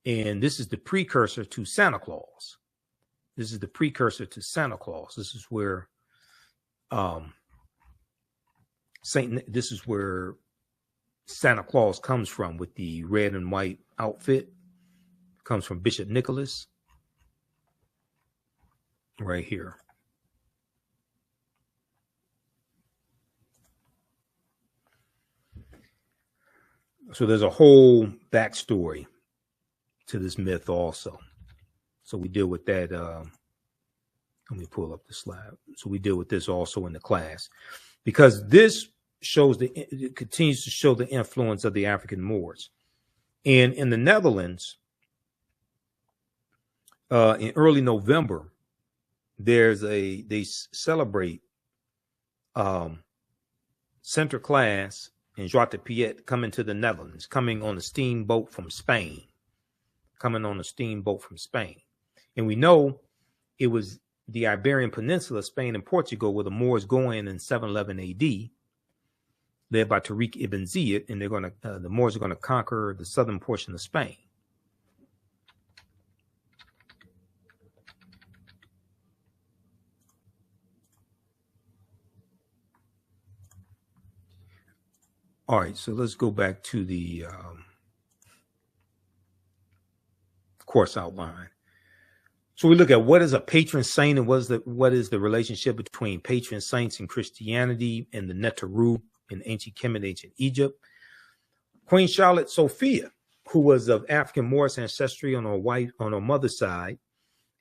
And this is the precursor to Santa Claus. This is the precursor to Santa Claus. This is where Santa Claus comes from, with the red and white outfit. Comes from Bishop Nicholas. Right here. So there's a whole backstory to this myth also. So we deal with that. Let me pull up the slide. So we deal with this also in the class, because this it continues to show the influence of the African Moors. And in the Netherlands, in early November, they celebrate Sinterklaas and Joie de Piet coming to the Netherlands, coming on a steamboat from Spain. And we know it was the Iberian Peninsula, Spain and Portugal, where the Moors go in 711 AD, led by Tariq ibn Ziyad, and the Moors are going to conquer the southern portion of Spain. All right, so let's go back to the course outline. So we look at what is a patron saint and what is the relationship between patron saints in Christianity and the Neteru in ancient Kemet, ancient Egypt. Queen Charlotte Sophia, who was of African Moorish ancestry on her mother's side,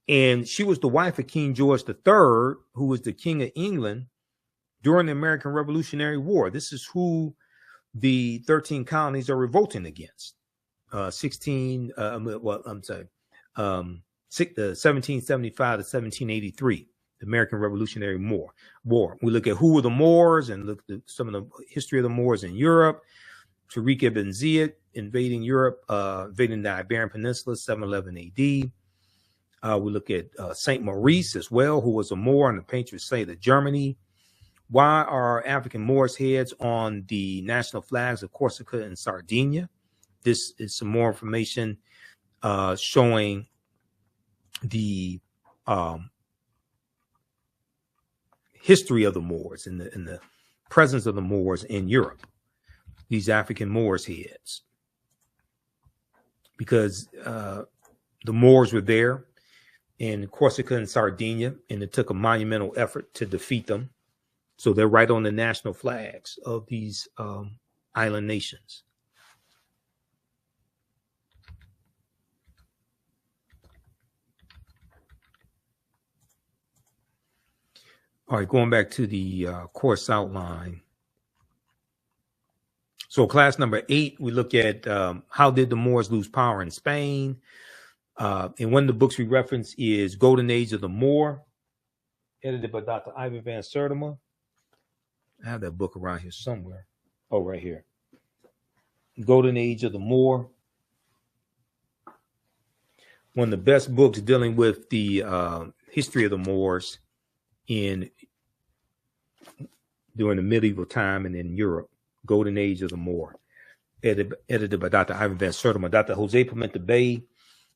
and she was the wife of King George III, who was the King of England during the American Revolutionary War. This is who the 13 colonies are revolting against. 1775 to 1783, the American Revolutionary War. We look at who were the Moors and look at some of the history of the Moors in Europe. Tariq ibn Ziyad invading Europe, invading the Iberian Peninsula, 711 AD. We look at Saint Maurice as well, who was a Moor and the patron saint of Germany. Why are African Moors heads on the national flags of Corsica and Sardinia? This is some more information showing the history of the Moors and the presence of the Moors in Europe. These African Moors heads, because the Moors were there in Corsica and Sardinia, and it took a monumental effort to defeat them. So they're right on the national flags of these island nations. All right, going back to the course outline. So class number 8, we look at how did the Moors lose power in Spain? And one of the books we reference is Golden Age of the Moor, edited by Dr. Ivan van Sertima. I have that book around here somewhere. Oh, right here. Golden Age of the Moor. One of the best books dealing with the history of the Moors during the medieval time and in Europe. Golden Age of the Moor, edited by Dr. Ivan van Sertima. Dr. Jose Pimenta Bay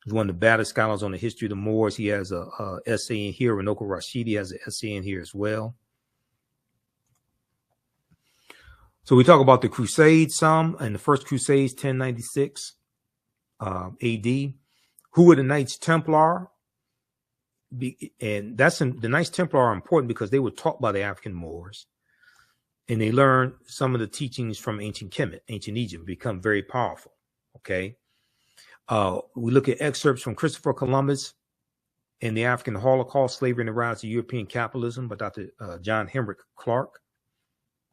is one of the baddest scholars on the history of the Moors. He has a essay in here. Ranoko Rashidi has an essay in here as well. So we talk about the Crusades some, and the first Crusades, 1096 AD. Who were the Knights Templar? And the Knights Templar are important because they were taught by the African Moors. And they learn some of the teachings from ancient Kemet, ancient Egypt, become very powerful. Okay. We look at excerpts from Christopher Columbus and the African Holocaust, Slavery and the Rise of European Capitalism by Dr. John Henrik Clarke.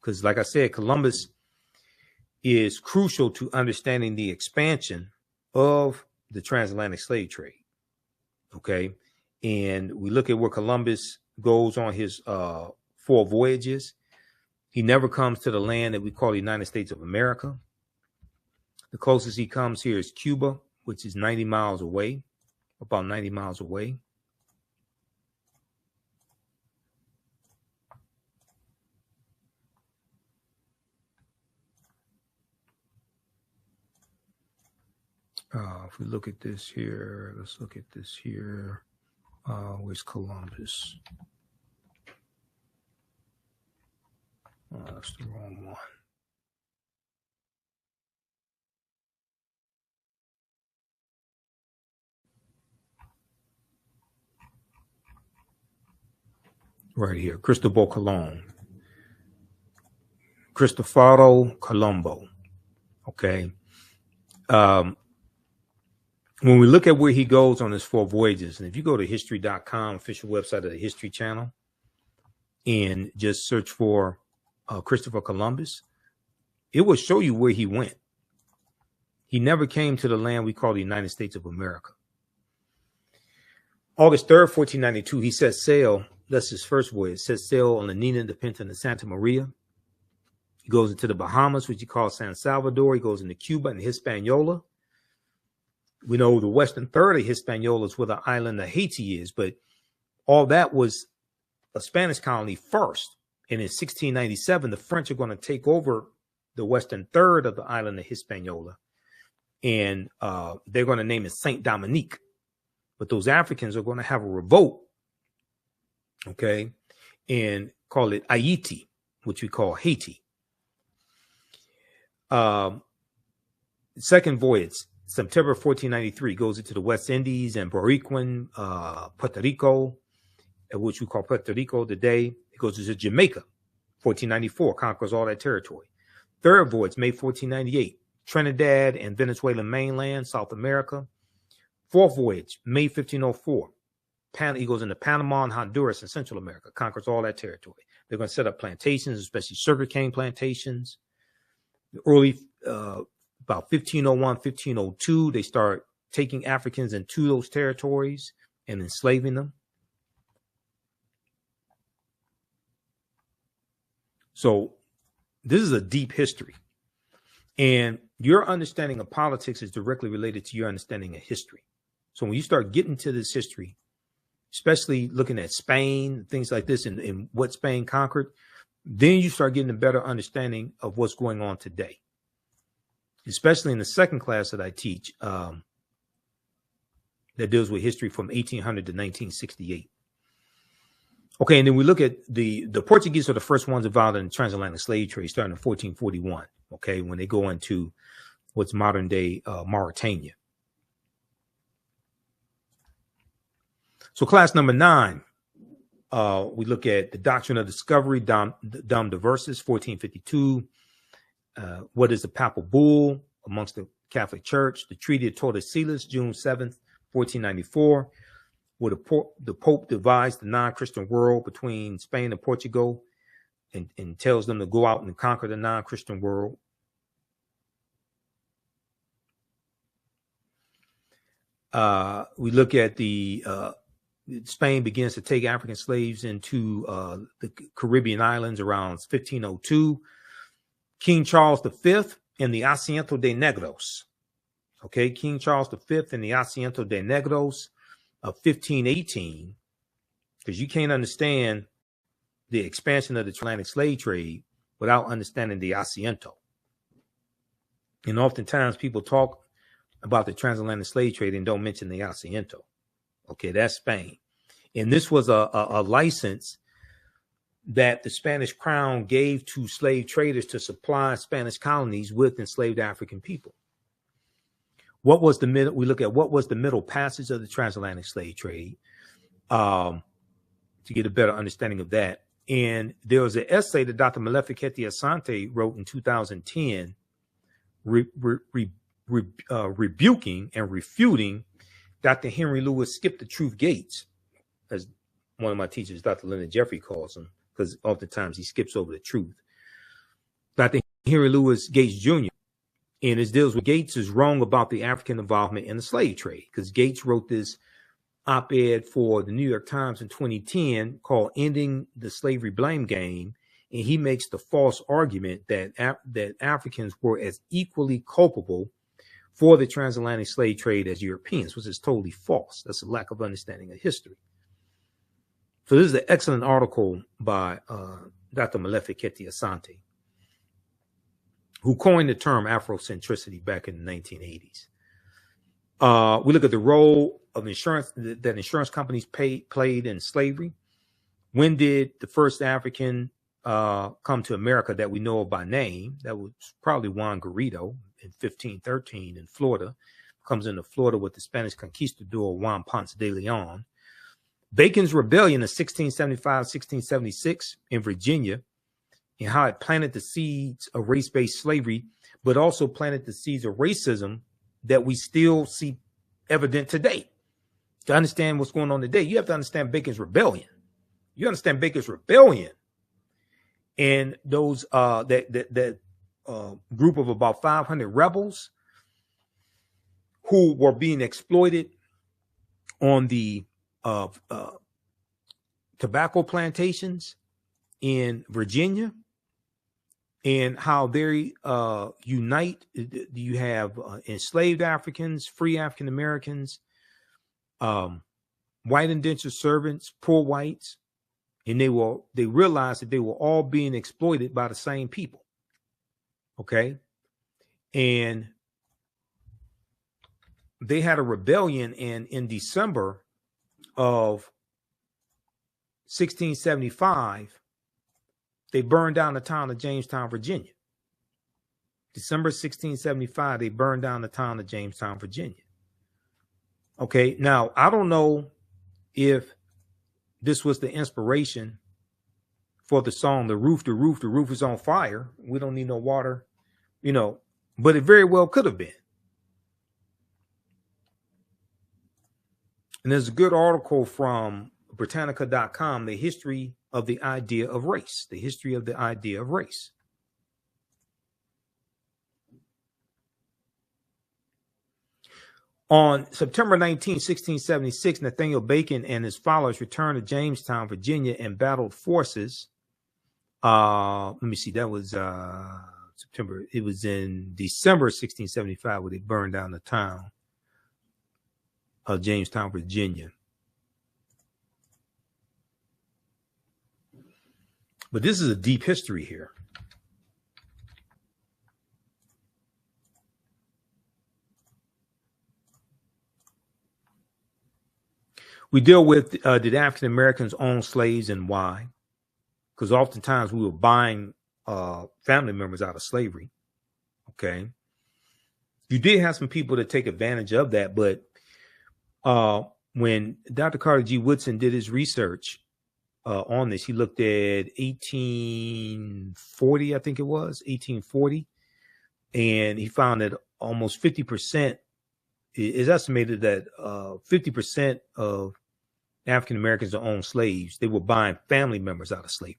Because like I said, Columbus is crucial to understanding the expansion of the transatlantic slave trade. Okay. And we look at where Columbus goes on his 4 voyages. He never comes to the land that we call the United States of America. The closest he comes here is Cuba, which is 90 miles away, about 90 miles away. If we look at this here, let's look at this here. Where's Columbus? That's the wrong one. Right here, Cristobal Colon. Cristoforo Colombo. Okay. When we look at where he goes on his 4 voyages, and if you go to history.com, official website of the History Channel, and just search for Christopher Columbus, it will show you where he went. He never came to the land we call the United States of America. August 3rd, 1492, he set sail. That's his first voyage. Set sail on the Nina, the Pinta, and the Santa Maria. He goes into the Bahamas, which he calls San Salvador. He goes into Cuba and Hispaniola. We know the western third of Hispaniola is where the island of Haiti is, but all that was a Spanish colony first. And in 1697, the French are going to take over the western third of the island of Hispaniola. And they're going to name it Saint Dominique. But those Africans are going to have a revolt, okay, and call it Haiti, which we call Haiti. Second voyage, September 1493, goes into the West Indies and Boricuan, Puerto Rico, which we call Puerto Rico today. It goes to Jamaica, 1494, conquers all that territory. Third voyage, May 1498, Trinidad and Venezuelan mainland, South America. Fourth voyage, May 1504, he goes into Panama and Honduras in Central America, conquers all that territory. They're going to set up plantations, especially sugarcane plantations. Early, about 1501, 1502, they start taking Africans into those territories and enslaving them. So this is a deep history. And your understanding of politics is directly related to your understanding of history. So when you start getting to this history, especially looking at Spain, things like this, and what Spain conquered, then you start getting a better understanding of what's going on today, especially in the second class that I teach that deals with history from 1800 to 1968. Okay, and then we look at the Portuguese are the first ones involved in the transatlantic slave trade starting in 1441, okay, when they go into what's modern day Mauritania. So class number 9, we look at the doctrine of discovery, Dom Diversis, 1452. What is the papal bull amongst the Catholic Church? The Treaty of Tordesillas, June 7th, 1494, where the Pope divides the non-Christian world between Spain and Portugal and tells them to go out and conquer the non-Christian world. We look at the Spain begins to take African slaves into the Caribbean islands around 1502. King Charles V and the Asiento de Negros. Okay, King Charles V and the Asiento de Negros of 1518, because you can't understand the expansion of the transatlantic slave trade without understanding the Asiento. And oftentimes people talk about the transatlantic slave trade and don't mention the Asiento. Okay, that's Spain. And this was a license that the Spanish crown gave to slave traders to supply Spanish colonies with enslaved African people. What was the middle? We look at what was the middle passage of the transatlantic slave trade to get a better understanding of that. And there was an essay that Dr. Maleficenti Asante wrote in 2010, rebuking and refuting Dr. Henry Louis Skip the Truth Gates, as one of my teachers, Dr. Leonard Jeffrey, calls him, because oftentimes he skips over the truth. Dr. Henry Louis Gates Jr. And it deals with Gates is wrong about the African involvement in the slave trade, because Gates wrote this op-ed for the New York Times in 2010 called Ending the Slavery Blame Game. And he makes the false argument that Africans were as equally culpable for the transatlantic slave trade as Europeans, which is totally false. That's a lack of understanding of history. So this is an excellent article by Dr. Maleficenti Asante, who coined the term Afrocentricity back in the 1980s. We look at the role of insurance that insurance companies played in slavery. When did the first African come to America that we know of by name? That was probably Juan Garrido in 1513 in Florida. Comes into Florida with the Spanish conquistador Juan Ponce de Leon. Bacon's Rebellion in 1675-1676 in Virginia, and how it planted the seeds of race-based slavery, but also planted the seeds of racism that we still see evident today. To understand what's going on today, you have to understand Bacon's Rebellion. You understand Bacon's Rebellion and those that group of about 500 rebels who were being exploited on the tobacco plantations in Virginia, and how they unite. You have enslaved Africans, free African Americans, white indentured servants, poor whites, and they realized that they were all being exploited by the same people. Okay, and they had a rebellion, and in December of 1675, they burned down the town of Jamestown, Virginia. December 1675, they burned down the town of Jamestown, Virginia. Okay, now I don't know if this was the inspiration for the song, the roof is on fire. We don't need no water, but it very well could have been. And there's a good article from Britannica.com, the history of the idea of race, the history of the idea of race. On September 19, 1676, Nathaniel Bacon and his followers returned to Jamestown, Virginia, and battled forces. Let me see, that was September. It was in December 1675 where they burned down the town of Jamestown, Virginia. But this is a deep history here. We deal with did African Americans own slaves and why? Because oftentimes we were buying family members out of slavery. Okay. You did have some people that take advantage of that, but when Dr. Carter G. Woodson did his research on this, he looked at 1840, I think it was, 1840, and he found that almost 50%, is estimated that 50% of African Americans that owned slaves, they were buying family members out of slavery.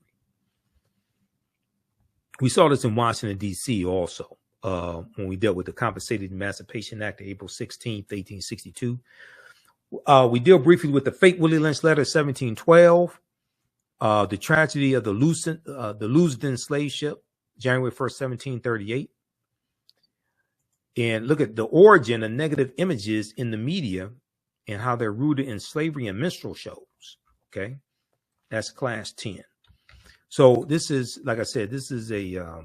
We saw this in Washington, D.C. also when we dealt with the Compensated Emancipation Act of April 16th, 1862. We deal briefly with the fake Willie Lynch letter, 1712, the tragedy of the Lusitania slave ship, January 1st, 1738. And look at the origin of negative images in the media and how they're rooted in slavery and minstrel shows. Okay. That's class 10. So this is, like I said, this is a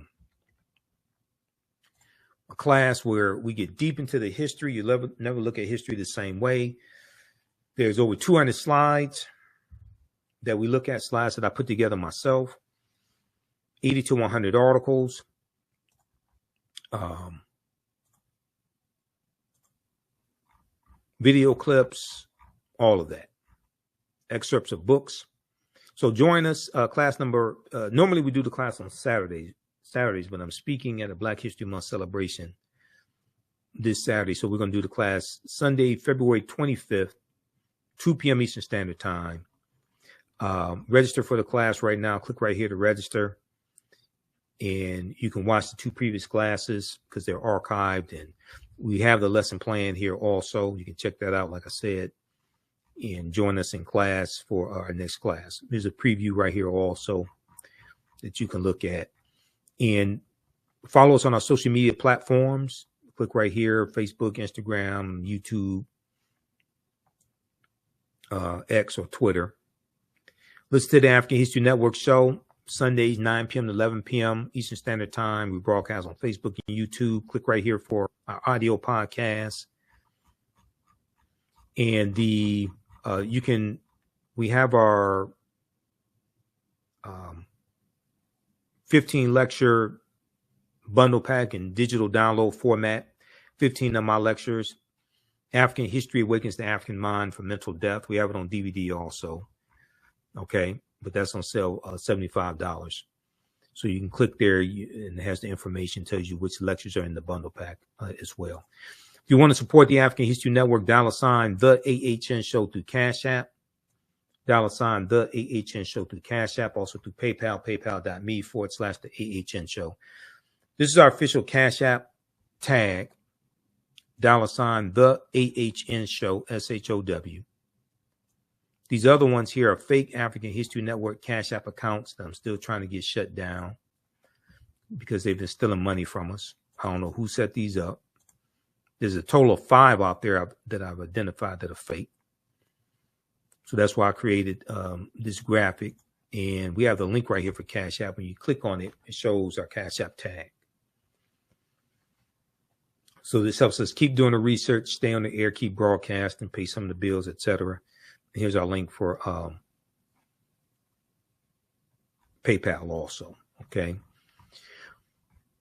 class where we get deep into the history. You never look at history the same way. There's over 200 slides that we look at, slides that I put together myself, 80 to 100 articles. Video clips, all of that, excerpts of books. So join us, class number, normally we do the class on Saturdays, but I'm speaking at a Black History Month celebration this Saturday. So we're going to do the class Sunday, February 25th, 2 p.m. Eastern Standard Time. Register for the class right now. Click right here to register. And you can watch the 2 previous classes because they're archived, and we have the lesson plan here also. You can check that out, like I said, and join us in class for our next class. There's a preview right here also that you can look at. And follow us on our social media platforms. Click right here, Facebook, Instagram, YouTube, X or Twitter. Listen to the African History Network show, Sundays, 9 p.m. to 11 p.m. Eastern Standard Time. We broadcast on Facebook and YouTube. Click right here for our audio podcast. And we have our 15 lecture bundle pack in digital download format. 15 of my lectures. African History Awakens the African Mind from Mental Death. We have it on DVD also. Okay. But that's on sale, $75. So you can click there and it has the information, tells you which lectures are in the bundle pack as well. If you want to support the African History Network, $ the AHN show through Cash App, $ the AHN show through Cash App, also through PayPal, paypal.me/the AHN show. This is our official Cash App tag, $ the AHN show, SHOW. These other ones here are fake African History Network Cash App accounts that I'm still trying to get shut down because they've been stealing money from us. I don't know who set these up. There's a total of 5 out there that I've identified that are fake. So that's why I created this graphic. And we have the link right here for Cash App. When you click on it, it shows our Cash App tag. So this helps us keep doing the research, stay on the air, keep broadcasting, pay some of the bills, etc. Here's our link for PayPal also. Okay.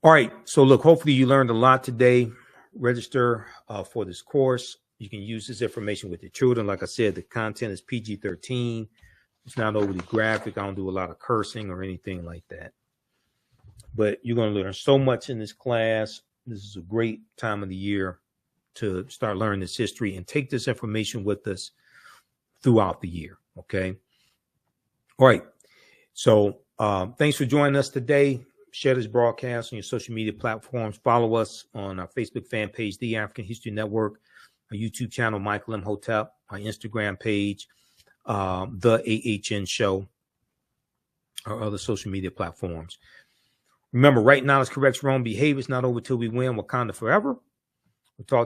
All right. So look, hopefully you learned a lot today. Register for this course. You can use this information with your children. Like I said, the content is PG-13. It's not overly graphic. I don't do a lot of cursing or anything like that. But you're going to learn so much in this class. This is a great time of the year to start learning this history and take this information with us throughout the year. Okay. All right. So thanks for joining us today. Share this broadcast on your social media platforms. Follow us on our Facebook fan page, The African History Network, our YouTube channel, Michael Imhotep, our Instagram page, The AHN Show, our other social media platforms. Remember, right now is correct wrong behavior. It's not over till we win. Wakanda forever. We'll talk